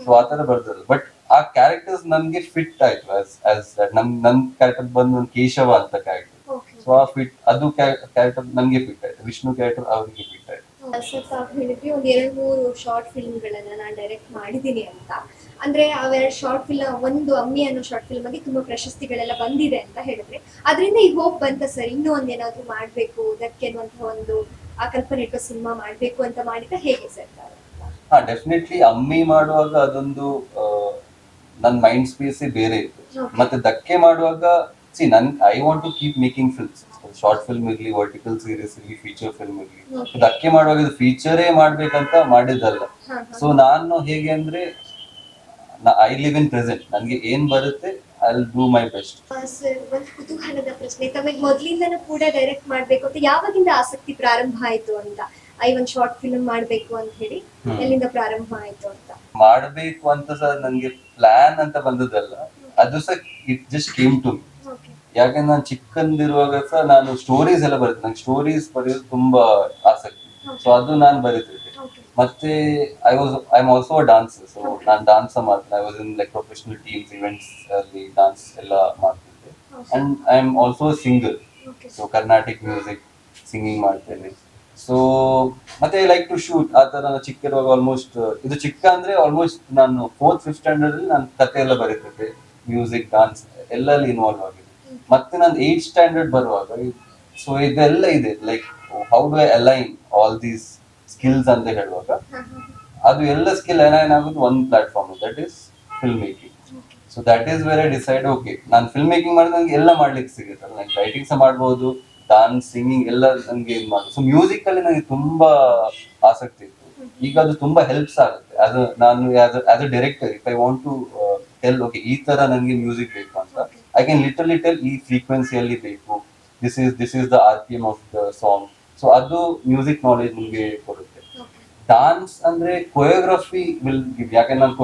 ಸೊ ಆತರ ಬರ್ದಲ್ಲ. ಬಟ್ ಆ ಕ್ಯಾರೆಕ್ಟರ್ಸ್ ನನ್ಗೆ ಫಿಟ್ ಆಯ್ತು. ನನ್ ಕ್ಯಾರೆಕ್ಟರ್ ಬಂದು ಕೇಶವ ಅಂತ ಕ್ಯಾರೆಕ್ಟರ್. ಸೊ ಆ ಫಿಟ್ ಅದು ಕ್ಯಾರೆಕ್ಟರ್ ನನ್ಗೆ ಫಿಟ್ ಆಯ್ತು, ವಿಷ್ಣು ಕ್ಯಾರೆಕ್ಟರ್ ಅವರಿಗೆ ಫಿಟ್ ಆಯ್ತು. ಸರ್ ತಾವು ಹೇಳಿದ್ರಿ ಒಂದ್ 2-3 ಶಾರ್ಟ್ ಫಿಲ್ಮ್ಗಳನ್ನ ನಾನು ಡೈರೆಕ್ಟ್ ಮಾಡಿದ್ದೀನಿ ಅಂತ. ಅಂದ್ರೆ ಅವೆರಡು ಶಾರ್ಟ್ ಫಿಲ್ಮ್, ಒಂದು ಅಮ್ಮಿ ಅನ್ನೋ ಶಾರ್ಟ್ ಫಿಲ್ಮ್ ಆಗಿ ತುಂಬಾ ಪ್ರಶಸ್ತಿಗಳೆಲ್ಲ ಬಂದಿದೆ ಅಂತ ಹೇಳಿದ್ರೆ, ಅದರಿಂದ ಈಗ ಹೋಪ್ ಬಂತ ಸರ್ ಇನ್ನೂ ಒಂದೇನಾದ್ರು ಮಾಡ್ಬೇಕು ಅದಕ್ಕೆ ಅನ್ನುವಂತಹ ಒಂದು ಆ ಕಲ್ಪನೆ ಇಟ್ಟು ಸಿನಿಮಾ ಮಾಡ್ಬೇಕು ಅಂತ ಮಾಡಿದ್ರೆ ಹೇಗೆ ಸರ್ ತಾವು? ಹಾ, ಡೆಫಿನೆಟ್ಲಿ ಅಮ್ಮಿ ಮಾಡುವಾಗ ಅದೊಂದು ನನ್ನ ಮೈಂಡ್ ಸ್ಪೇಸ್ ಬೇರೆ ಇತ್ತು. ಮತ್ತೆ ಧಕ್ಕೆ ಮಾಡುವಾಗ I want to keep making films, short film ಇರ್ಲಿ, ವರ್ಟಿಕಲ್ ಸೀರೀಸ್ ಇರ್ಲಿ, ಫೀಚರ್ ಫಿಲ್ಮ್ ಇರ್ಲಿ. ಧಕ್ಕೆ ಮಾಡುವಾಗ ಇದು ಫೀಚರೇ ಮಾಡ್ಬೇಕಂತ ಮಾಡಿದ್ದಲ್ಲ. ಸೊ ನಾನು ಹೇಗೆ ಅಂದ್ರೆ ಐ ಲಿವ್ ಇನ್ ಪ್ರೆಸೆಂಟ್, ನನ್ಗೆ ಏನ್ ಬರುತ್ತೆ I will do my best. Sir ಒಂದು ಕುತೂಹಲದ ಪ್ರಶ್ನೆ, ತಮಗೆ ಮೊದ್ಲಿಂದನೂ ಕೂಡ ಡೈರೆಕ್ಟ್ ಮಾಡ್ಬೇಕು ಅಂತ ಯಾವಾಗಿಂದ ಆಸಕ್ತಿ ಪ್ರಾರಂಭ ಆಯ್ತು ಅಂತ? ಒಂದು ಶಾರ್ಟ್ ಫಿಲ್ಮ್ ಮಾಡ್ಬೇಕು ಅಂತ ಹೇಳಿ ಎಲ್ಲಿಂದ ಪ್ರಾರಂಭ ಆಯ್ತು ಅಂತ? ಮಾಡ್ಬೇಕು ಅಂತ ಸಹ ನನ್ಗೆ ಪ್ಲಾನ್ ಅಂತ ಬಂದದಲ್ಲ, ಅದು ಸಹ it just came to me. ಯಾಕಂದ್ರೆ ನಾನು ಚಿಕ್ಕಂದಿರುವಾಗ ಸಹ ನಾನು ಸ್ಟೋರೀಸ್ ಎಲ್ಲ ಬರೀತೀನಿ, ನಂಗೆ ಸ್ಟೋರೀಸ್ ಬರೆಯೋದು ತುಂಬಾ ಆಸಕ್ತಿ. ಸೊ ಅದು ನಾನು ಬರೀತಿದ್ದೆ. ಮತ್ತೆ I am also a dancer. So ನಾನು ಡಾನ್ಸ್ ಮಾಡ್ತೀನಿ. I was in like professional teams, events ಅಲ್ಲಿ ಡಾನ್ಸ್ ಎಲ್ಲ ಮಾಡ್ತಿದ್ದೆ. And I am also singer. So Carnatic music singing ಮಾಡ್ತೇನೆ. ಸೊ ಮತ್ತೆ ಐ ಲೈಕ್ ಟು ಶೂಟ್. ಆ ತರ ಚಿಕ್ಕಿರುವಾಗ ಆಲ್ಮೋಸ್ಟ್, ಇದು ಚಿಕ್ಕ ಅಂದ್ರೆ ಆಲ್ಮೋಸ್ಟ್ ನಾನು 4th 5th ಸ್ಟ್ಯಾಂಡರ್ಡ್ ಅಲ್ಲಿ ನಾನು ಕತೆ ಎಲ್ಲ ಬರೀತಿದ್ದೆ, ಮ್ಯೂಸಿಕ್, ಡಾನ್ಸ್ ಎಲ್ಲಲ್ಲಿ ಇನ್ವಾಲ್ವ್ ಆಗಿದೆ. ಮತ್ತೆ ನಾನು 8th ಸ್ಟ್ಯಾಂಡರ್ಡ್ ಬರುವಾಗ ಸೊ ಇದೆಲ್ಲ ಇದೆ, like how do I align all these skills ಅಂತ ಹೇಳುವಾಗ ಅದು ಎಲ್ಲ ಸ್ಕಿಲ್ ಅಲೈನ್ ಆಗೋದು ಒಂದು platform, that is film making. So that is where I decide, okay ನಾನು ಫಿಲ್ಮ್ ಮೇಕಿಂಗ್ ಮಾಡಿದ್ರೆ ನಂಗೆ ಎಲ್ಲ ಮಾಡ್ಲಿಕ್ಕೆ ಸಿಗುತ್ತಲ್ಲ, ನಂಗೆ ರೈಟಿಂಗ್ ಸಹ ಮಾಡ್ಬೋದು, ಡಾನ್ಸ್, ಸಿಂಗಿಂಗ್ ಎಲ್ಲ ನನಗೆ ಇದು ಮಾಡೋದು. ಸೊ ಮ್ಯೂಸಿಕ್ ಅಲ್ಲಿ ನನಗೆ ತುಂಬಾ ಆಸಕ್ತಿ ಇತ್ತು. ಈಗ ಅದು ತುಂಬಾ ಹೆಲ್ಪ್ಸ್ ಆಗುತ್ತೆ. ಅದು ನಾನು as a director, if I want to tell okay ಈ ತರ ನನಗೆ ಮ್ಯೂಸಿಕ್ ಬೇಕು ಅಂತ, ಐ ಕ್ಯಾನ್ ಲಿಟರಲಿ ಟೆಲ್ ಈ ಫ್ರೀಕ್ವೆನ್ಸಿಯಲ್ಲಿ ಬೇಕು, this is the RPM of the song. So ಅದು ಮ್ಯೂಸಿಕ್ ನಾಲೆಜ್ ನಿಮಗೆ ಕೊಡುತ್ತೆ. ಡಾನ್ಸ್ ಅಂದ್ರೆ ಕೊರಿಯೋಗ್ರಫಿ ವಿಲ್ ಗಿವ್, ಯಾಕಂದ್ರೆ ನಾನು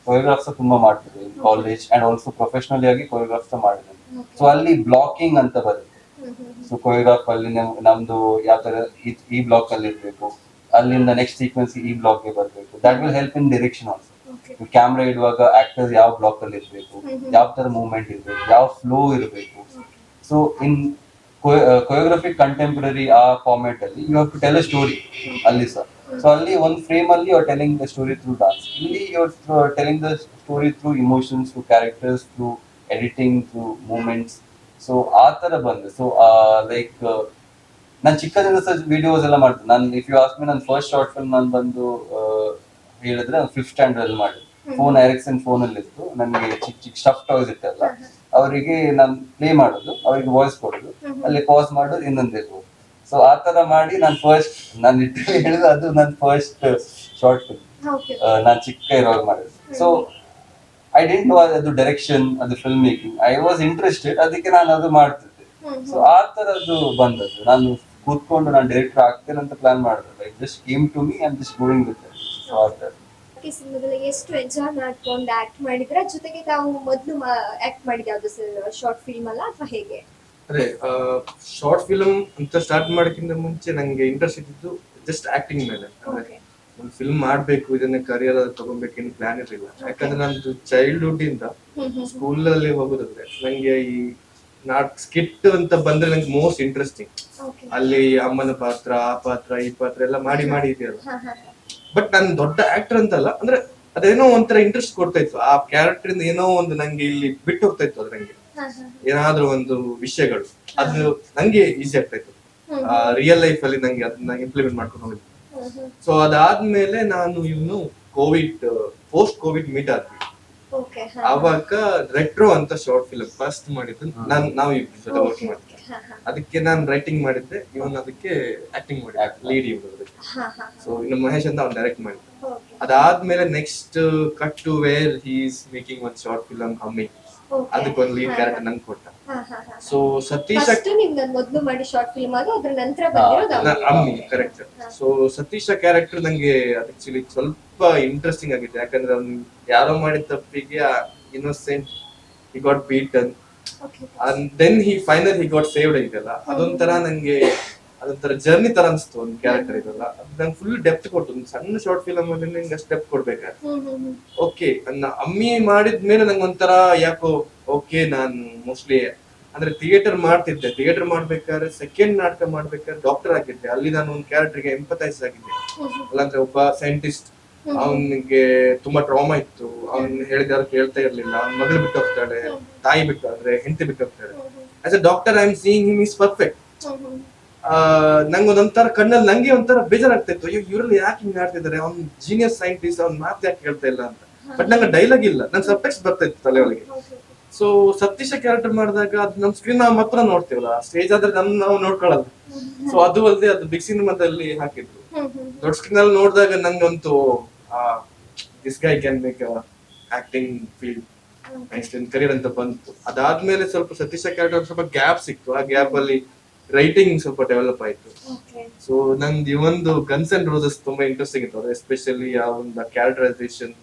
ಕೊರಿಯೋಗ್ರಾಫ್ಸ್ ತುಂಬಾ ಮಾಡ್ತಿದ್ದೆ ಕಾಲೇಜ್ ಅಂಡ್ ಆಲ್ಸೋ ಪ್ರೊಫೆಷನಲಿ ಆಗಿ ಕೊರಿಯೋಗ್ರಾಫ್ಸ್ ಮಾಡಿದ್ದೇನೆ. ಸೊ ಅಲ್ಲಿ ಬ್ಲಾಕಿಂಗ್ ಅಂತ ಬರುತ್ತೆ. ಸೊ ಕೊರಿಯೋಗ್ರಾಫ್ ಅಲ್ಲಿ ನಮ್ದು ಯಾವ ತರ ಈ ಬ್ಲಾಕ್ ಅಲ್ಲಿ ಇರ್ಬೇಕು, ಅಲ್ಲಿಂದ ನೆಕ್ಸ್ಟ್ ಸೀಕ್ವೆನ್ಸ್ ಈ ಬ್ಲಾಕ್ ಗೆ ಬರಬೇಕು. That will help in direction also. Camera ಇಡುವಾಗ ಆಕ್ಟರ್ಸ್ ಯಾವ ಬ್ಲಾಕ್ ಅಲ್ಲಿ ಇರ್ಬೇಕು, ಯಾವ ತರ ಮೂವ್ಮೆಂಟ್ ಇರ್ಬೇಕು, ಯಾವ ಫ್ಲೋ ಇರಬೇಕು. ಸೊ ಇನ್ ಕೊರಿಯೋಗ್ರಫಿ ಕಂಟೆಂಪರರಿ ಆ ಫಾರ್ಮ್ಯಾಟ್ ಅಲ್ಲಿ you have to tell a story ಅಲ್ಲಿ ಸಹ. ಸೊ ಅಲ್ಲಿ ಒಂದು ಫ್ರೇಮ್ ಅಲ್ಲಿ you are telling the story through dance, ಇಲ್ಲಿ you are telling the story through emotions, through characters, through editing, through movements. So ಆ ತರ ಬಂದೆ. ಸೊ ಲೈಕ್ ನಾನು ಚಿಕ್ಕದಿಂದ ಸಹ ವಿಡಿಯೋಸ್ ಎಲ್ಲ ಮಾಡ್ತೀನಿ. ನಾನು ಇಫ್ ಯು ಆಸ್ಕ್ ಮಿ, ನನ್ನ ಫಸ್ಟ್ ಶಾರ್ಟ್ ಫಿಲ್ಮ್ ನಾನು ಬಂದು ಹೇಳಿದ್ರೆ 5th ಸ್ಟ್ಯಾಂಡರ್ಡ್ ಅಲ್ಲಿ ಮಾಡಿದೆ. ಫೋನ್ ಎರಿಕ್ಸನ್ ಫೋನ್ ಅಲ್ಲಿ ಇತ್ತು, ನನಗೆ ಚಿಕ್ಕ ಸ್ಟಫ್ ಟಾಯ್ಸ್ ಇತ್ತಲ್ಲ, ಅವರಿಗೆ ನಾನು ಪ್ಲೇ ಮಾಡೋದು, ಅವರಿಗೆ ವಾಯ್ಸ್ ಕೊಡೋದು, ಅಲ್ಲಿ ಪಾಸ್ ಮಾಡೋದು, ಇನ್ನೊಂದು ಇರ್ಬೋದು. ಸೊ ಆ ತರ ಮಾಡಿ ನಾನು ಲಿಟ್ರಲಿ ಹೇಳಿದ್ರೆ ಅದು ನನ್ನ ಫಸ್ಟ್ ಶಾರ್ಟ್ ಫಿಲ್ಮ್ ನಾನು ಚಿಕ್ಕ ಇರುವಾಗ ಮಾಡಿದೆ. ಸೊ ಐ ಡಿಂಟ್ ನೋ ಅದು ಡೈರೆಕ್ಷನ್, ಅದು film making. I was interested, ಅದಕ್ಕೆ ನಾನು ಅದು ಮಾಡ್ತಿದ್ದೆ. ಸೊ ಆ ತರದ್ದು ಬಂದದ್ದು. ನಾನು ಕೂತ್ಕೊಂಡು ನಾನು ಡೈರೆಕ್ಟರ್ ಆಗ್ತೇನೆ ಅಂತ ಪ್ಲಾನ್ ಮಾಡಿದೆ. Like just came to me, I am just going with it. So ಆ ತರ ಸಿನಿಮಾದಲ್ಲಿ ಎಷ್ಟು ಎಂಜಾಯ್ ಮಾಡ್ಕೊಂಡು ಆಕ್ಟ್ ಮಾಡಿದ್ರ, ಜೊತೆಗೆ ತಾವು ಮೊದಲು ಆಕ್ಟ್ ಮಾಡಿದ ಯಾವ್ದು ಸರ್, ಶಾರ್ಟ್ ಫಿಲ್ಮ್ ಅಲ್ಲ ಅಥವಾ ಹೇಗೆ? ಅದೇ ಶಾರ್ಟ್ ಫಿಲ್ಮ್ ಅಂತ ಸ್ಟಾರ್ಟ್ ಮಾಡೋಕ್ಕಿಂತ ಮುಂಚೆ ನಂಗೆ ಇಂಟ್ರೆಸ್ಟ್ ಇದ್ದಿದ್ದು ಜಸ್ಟ್ ಆಕ್ಟಿಂಗ್ ಮೇಲೆ. ಅಂದ್ರೆ ಒಂದು ಫಿಲ್ಮ್ ಮಾಡ್ಬೇಕು, ಇದನ್ನ ಕರಿಯರ್ ತಗೊಬೇಕೇನು ಪ್ಲಾನ್ ಇರಲಿಲ್ಲ. ಯಾಕಂದ್ರೆ ನಂದು ಚೈಲ್ಡ್ಹುಡ್ ಇಂದ ಸ್ಕೂಲ್ ಅಲ್ಲಿ ಹೋಗೋದಂದ್ರೆ ನಂಗೆ ಈ ಸ್ಕಿಟ್ ಅಂತ ಬಂದ್ರೆ ನಂಗೆ ಮೋಸ್ಟ್ ಇಂಟ್ರೆಸ್ಟಿಂಗ್. ಅಲ್ಲಿ ಅಮ್ಮನ ಪಾತ್ರ, ಆ ಪಾತ್ರ, ಈ ಪಾತ್ರ ಎಲ್ಲ ಮಾಡಿ ಇದೆಯಲ್ಲ. ಬಟ್ ನಾನು ದೊಡ್ಡ ಆಕ್ಟರ್ ಅಂತಲ್ಲ, ಅಂದ್ರೆ ಅದೇನೋ ಒಂಥರ ಇಂಟ್ರೆಸ್ಟ್ ಕೊಡ್ತಾ ಇತ್ತು. ಆ ಕ್ಯಾರೆಕ್ಟರ್ ಇಂದ ಏನೋ ಒಂದು ನಂಗೆ ಇಲ್ಲಿ ಬಿಟ್ಟು ಹೋಗ್ತಾ ಇತ್ತು. ಅದು ನಂಗೆ ಏನಾದ್ರೂ ಒಂದು ವಿಷಯಗಳು ಅದು ನಂಗೆ ಈಸಿ ಆಗ್ತಾ ಇತ್ತು. ರಿಯಲ್ ಲೈಫ್ ಅಲ್ಲಿ ನಂಗೆ ಅದನ್ನ ಇಂಪ್ಲಿಮೆಂಟ್ ಮಾಡ್ಕೊಂಡು ಹೋಗಿದ್ದೆ. ಸೊ ಅದಾದ್ಮೇಲೆ ನಾನು ಇವನು ಪೋಸ್ಟ್ ಕೋವಿಡ್ ಮೀಟ್ ಆದ್ವಿ. ಅವಾಗ ರೆಟ್ರೋ ಅಂತ ಶಾರ್ಟ್ ಫಿಲ್ಮ್ ಫಸ್ಟ್ ಮಾಡಿದ್ದು ನಾವು ಜೊತೆ ವರ್ಕ್ ಮಾಡಿದ್ದೆ. ಅದಕ್ಕೆ ನಾನು ರೈಟಿಂಗ್ ಮಾಡಿದ್ದೆ, ಇವನ್ ಅದಕ್ಕೆ ಆಕ್ಟಿಂಗ್ ಮಾಡಿದ್ದೆ, ಲೀಡ್ ಇವನು ಅದಕ್ಕೆ. ಸೊ ಇನ್ನು ಮಹೇಶ್ ಅಂತ ಅವ್ನು ಡೈರೆಕ್ಟ್ ಮಾಡಿದ್ದೆ. ಅದಾದ್ಮೇಲೆ next cut to where he is making one short film Ammi. ಅದಕ್ಕೊಂದು ಲೀಡ್ ಕ್ಯಾರೆಕ್ಟರ್ ನಂಗೆ ಕೊಟ್ಟ. ಸೊ ಸತೀಶ್ ಫಸ್ಟ್ ನೀವು ನಾನು ಮೊದಲು ಮಾಡಿ ಶಾರ್ಟ್ ಫಿಲ್ಮ್ ಅದು ಅದ್ರ ನಂತರ ಬಂದಿರೋದು Ammi correct. So Satisha character ನಂಗೆ ಆಕ್ಚುಲಿ ಸ್ವಲ್ಪ ಇಂಟ್ರೆಸ್ಟಿಂಗ್ ಆಗಿತ್ತು, ಯಾಕಂದ್ರೆ ಅವ್ನು ಯಾರೋ ಮಾಡಿದ ತಪ್ಪಿಗೆ innocent he got beaten and then he final he got saved ಇದೆಲ್ಲ ಅದೊಂಥರ ನಂಗೆ ಅದೊಂಥರ ಜರ್ನಿ ತರ ಅನ್ಸ್ತು ಒಂದು ಕ್ಯಾರೆಕ್ಟರ್ ಇದೆಲ್ಲ. ಅದು ನಂಗೆ ಫುಲ್ ಡೆಪ್ತ್ ಕೊಟ್ಟು ಒಂದು ಸಣ್ಣ ಶಾರ್ಟ್ ಫಿಲಮ್ ಅಲ್ಲಿ ನಂಗೆ ಅಷ್ಟು ಡೆಪ್ತ್ ಕೊಡ್ಬೇಕಾದ್ರೆ ಓಕೆ ಅಮ್ಮಿ ಮಾಡಿದ್ಮೇಲೆ ನಂಗೆ ಒಂಥರ ಯಾಕೋ ಓಕೆ ನಾನು ಮೋಸ್ಟ್ಲಿ ಅಂದ್ರೆ ಥಿಯೇಟರ್ ಮಾಡ್ತಿದ್ದೆ, ಥಿಯೇಟರ್ ಮಾಡ್ಬೇಕಾದ್ರೆ ಸೆಕೆಂಡ್ ನಾಟಕ ಮಾಡ್ಬೇಕಾದ್ರೆ ಡಾಕ್ಟರ್ ಆಗಿದ್ದೆ, ಅಲ್ಲಿ ನಾನು ಒಂದು ಕ್ಯಾರೆಕ್ಟರ್ಗೆ ಎಂಪತೈಸ್ ಆಗಿದ್ದೆ. ಅಲ್ಲಂದ್ರೆ ಒಬ್ಬ ಸೈಂಟಿಸ್ಟ್, ಅವನಿಗೆ ತುಂಬಾ ಟ್ರಾಮಾ ಇತ್ತು, ಅವ್ನ್ ಹೇಳಿದಾರು ಕೇಳ್ತಾ ಇರ್ಲಿಲ್ಲ, ಅವ್ನ ಮಗಳು ಬಿಟ್ಟು ಹೋಗ್ತಾಳೆ, ತಾಯಿ ಬಿಟ್ಟು ಅಂದ್ರೆ ಹೆಂಡತಿ ಬಿಟ್ಟು ಹೋಗ್ತಾಳೆ. As a doctor I am seeing him is perfect. ನಂಗೆ ಒಂದೊಂಥರ ಕಣ್ಣಲ್ಲಿ ನಂಗೆ ಒಂಥರ ಬೇಜಾರಾಗ್ತಾ ಇತ್ತು, ಅಯ್ಯೋ ಇವರಲ್ಲಿ ಯಾಕೆ ಹಿಂಗ್ ಆಡ್ತಿದ್ದಾರೆ, ಅವ್ನ್ ಜೀನಿಯಸ್ ಸೈಂಟಿಸ್ಟ್, ಅವ್ನ್ ಮಾತು ಯಾಕೆ ಕೇಳ್ತಾ ಇಲ್ಲ ಅಂತ. ಬಟ್ ನಂಗೆ ಡೈಲಾಗ್ ಇಲ್ಲ, ನಂಗೆ ಸಬ್ಟೆಕ್ಸ್ಟ್ ಬರ್ತಾ ಇತ್ತು ತಲೆಯೊಳಗೆ. ಸೊ ಸತೀಶ ಕ್ಯಾರೆಕ್ಟರ್ ಮಾಡಿದಾಗ ಅದು ನಮ್ ಸ್ಕ್ರೀನ್ ನಾವು ಮಾತ್ರ ನೋಡ್ತೀವಲ್ಲ, ಸ್ಟೇಜ್ ಆದ್ರೆ ನಾವು ನೋಡ್ಕೊಳ್ಳಲ್ಲ. ಸೊ ಅದು ಅಲ್ಲದೆ ಅದು ಬಿಗ್ ಸಿನಿಮಾದಲ್ಲಿ ಹಾಕಿದ್ರು, ದೊಡ್ಡ ಸ್ಕ್ರೀನ್ ಅಲ್ಲಿ ನೋಡಿದಾಗ ನಂಗಂತೂ this guy can make acting field next in career ಅಂತ ಬಂತು. ಅದಾದ್ಮೇಲೆ ಸ್ವಲ್ಪ ಸತೀಶ ಕ್ಯಾರೆಕ್ಟರ್ ಸ್ವಲ್ಪ ಗ್ಯಾಪ್ ಸಿಕ್ತು, ಆ ಗ್ಯಾಪ್ ಅಲ್ಲಿ ರೈಟಿಂಗ್ ಸ್ವಲ್ಪ ಡೆವಲಪ್ ಆಯ್ತು. ಸೊ ನಂದು ಈ ಒಂದು ಗನ್ಸ್ ಅಂಡ್ ರೋಸಸ್ ತುಂಬಾ ಇಂಟ್ರೆಸ್ಟಿಂಗ್ ಇತ್ತು, ಎಸ್ಪೆಷಲಿ ಆ ಒಂದು ಕ್ಯಾರೆಕ್ಟರೈಸೇಷನ್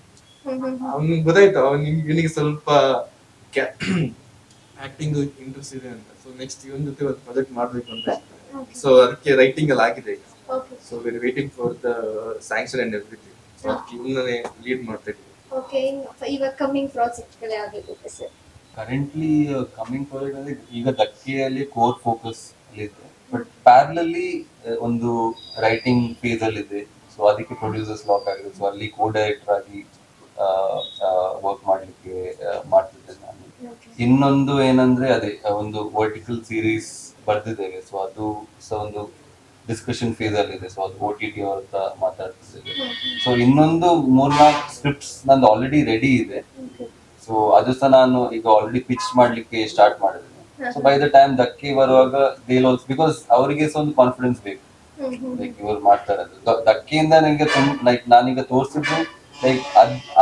ಅವ್ನಿಗೆ ಗೊತ್ತಾಯ್ತು, ಇವನಿಗೆ ಸ್ವಲ್ಪ ಆಕ್ಟಿಂಗ್ ಇಂಟ್ರೆಸ್ಟ್ ಇದೆ ಅಂತ. ಸೊ ನೆಕ್ಸ್ಟ್ ಇವನ್ ಜೊತೆ ಒಂದು ಪ್ರಾಜೆಕ್ಟ್ ಮಾಡ್ಬೇಕು ಅಂತ. ಸೊ ಅದಕ್ಕೆ ರೈಟಿಂಗ್ ಅಲ್ಲಿ ಆಗಿದೆ ಈಗ. So we are waiting for the sanction and everything. So ಅದಕ್ಕೆ ಇವನ್ನೇ ಲೀಡ್ ಮಾಡ್ತಾ ಇದ್ದೀವಿ. ಓಕೆ, ಇವಾಗ ಕಮಿಂಗ್ ಪ್ರಾಜೆಕ್ಟ್ ಗಳು ಯಾವ್ದು ಸರ್? ಕರೆಂಟ್ಲಿ ಕಮಿಂಗ್ ಪ್ರಾಜೆಕ್ಟ್ ಅಂದ್ರೆ ಈಗ ಧಕ್ಕೆಯಲ್ಲಿ ಕೋರ್ ಫೋಕಸ್ ಇದೆ, ಬಟ್ ಪ್ಯಾರಲಲ್ಲಿ ಒಂದು ರೈಟಿಂಗ್ ಫೇಸ್ ಅಲ್ಲಿ ಇದೆ. ಸೊ ಅದಕ್ಕೆ ಪ್ರೊಡ್ಯೂಸರ್ಸ್ ಲಾಕ್ ಆಗಿದೆ, ಸೊ ಅಲ್ಲಿ ಕೋ ಡೈರೆಕ್ಟರ್ ಆಗಿ ವರ್ಕ್ ಮಾಡ್ಲಿಕ್ಕೆ ಮಾಡ್ತಿದ್ದೆ ನಾನು. ಇನ್ನೊಂದು ಏನಂದ್ರೆ ಅದೇ ಒಂದು ವರ್ಟಿಕಲ್ ಸೀರೀಸ್ ಬರ್ದಿದ್ದೇವೆ, ಸೊ ಅದು ಸಹ ಒಂದು ಡಿಸ್ಕಷನ್ ಫೇಸ್ ಅಲ್ಲಿ ಇದೆ. ಸೊ ಅದು OTT ಅವ್ರ ಹತ್ರ ಮಾತಾಡ್ತಿದ್ದೇವೆ. ಸೊ ಇನ್ನೊಂದು 3-4 ಸ್ಕ್ರಿಪ್ಟ್ಸ್ ನಂದು ಆಲ್ರೆಡಿ ರೆಡಿ ಇದೆ. ಸೊ ಅದು ಸಹ ನಾನು ಈಗ ಆಲ್ರೆಡಿ ಪಿಚ್ ಮಾಡ್ಲಿಕ್ಕೆ ಸ್ಟಾರ್ಟ್ ಮಾಡಿದ್ದೇನೆ. ಸೊ ಬೈ ದ ಟೈಮ್ ಧಕ್ಕೆ ಬರುವಾಗ ದೇಲ್ ಆಲ್ಸೋ, ಬಿಕಾಸ್ ಅವರಿಗೆ ಸಹ ಒಂದು ಕಾನ್ಫಿಡೆನ್ಸ್ ಬೇಕು, ಲೈಕ್ ಇವ್ರು ಮಾಡ್ತಾರೆ. ಧಕ್ಕೆಯಿಂದ ನನಗೆ ಲೈಕ್ ನಾನೀಗ ತೋರಿಸಿದ್ದು ಲೈಕ್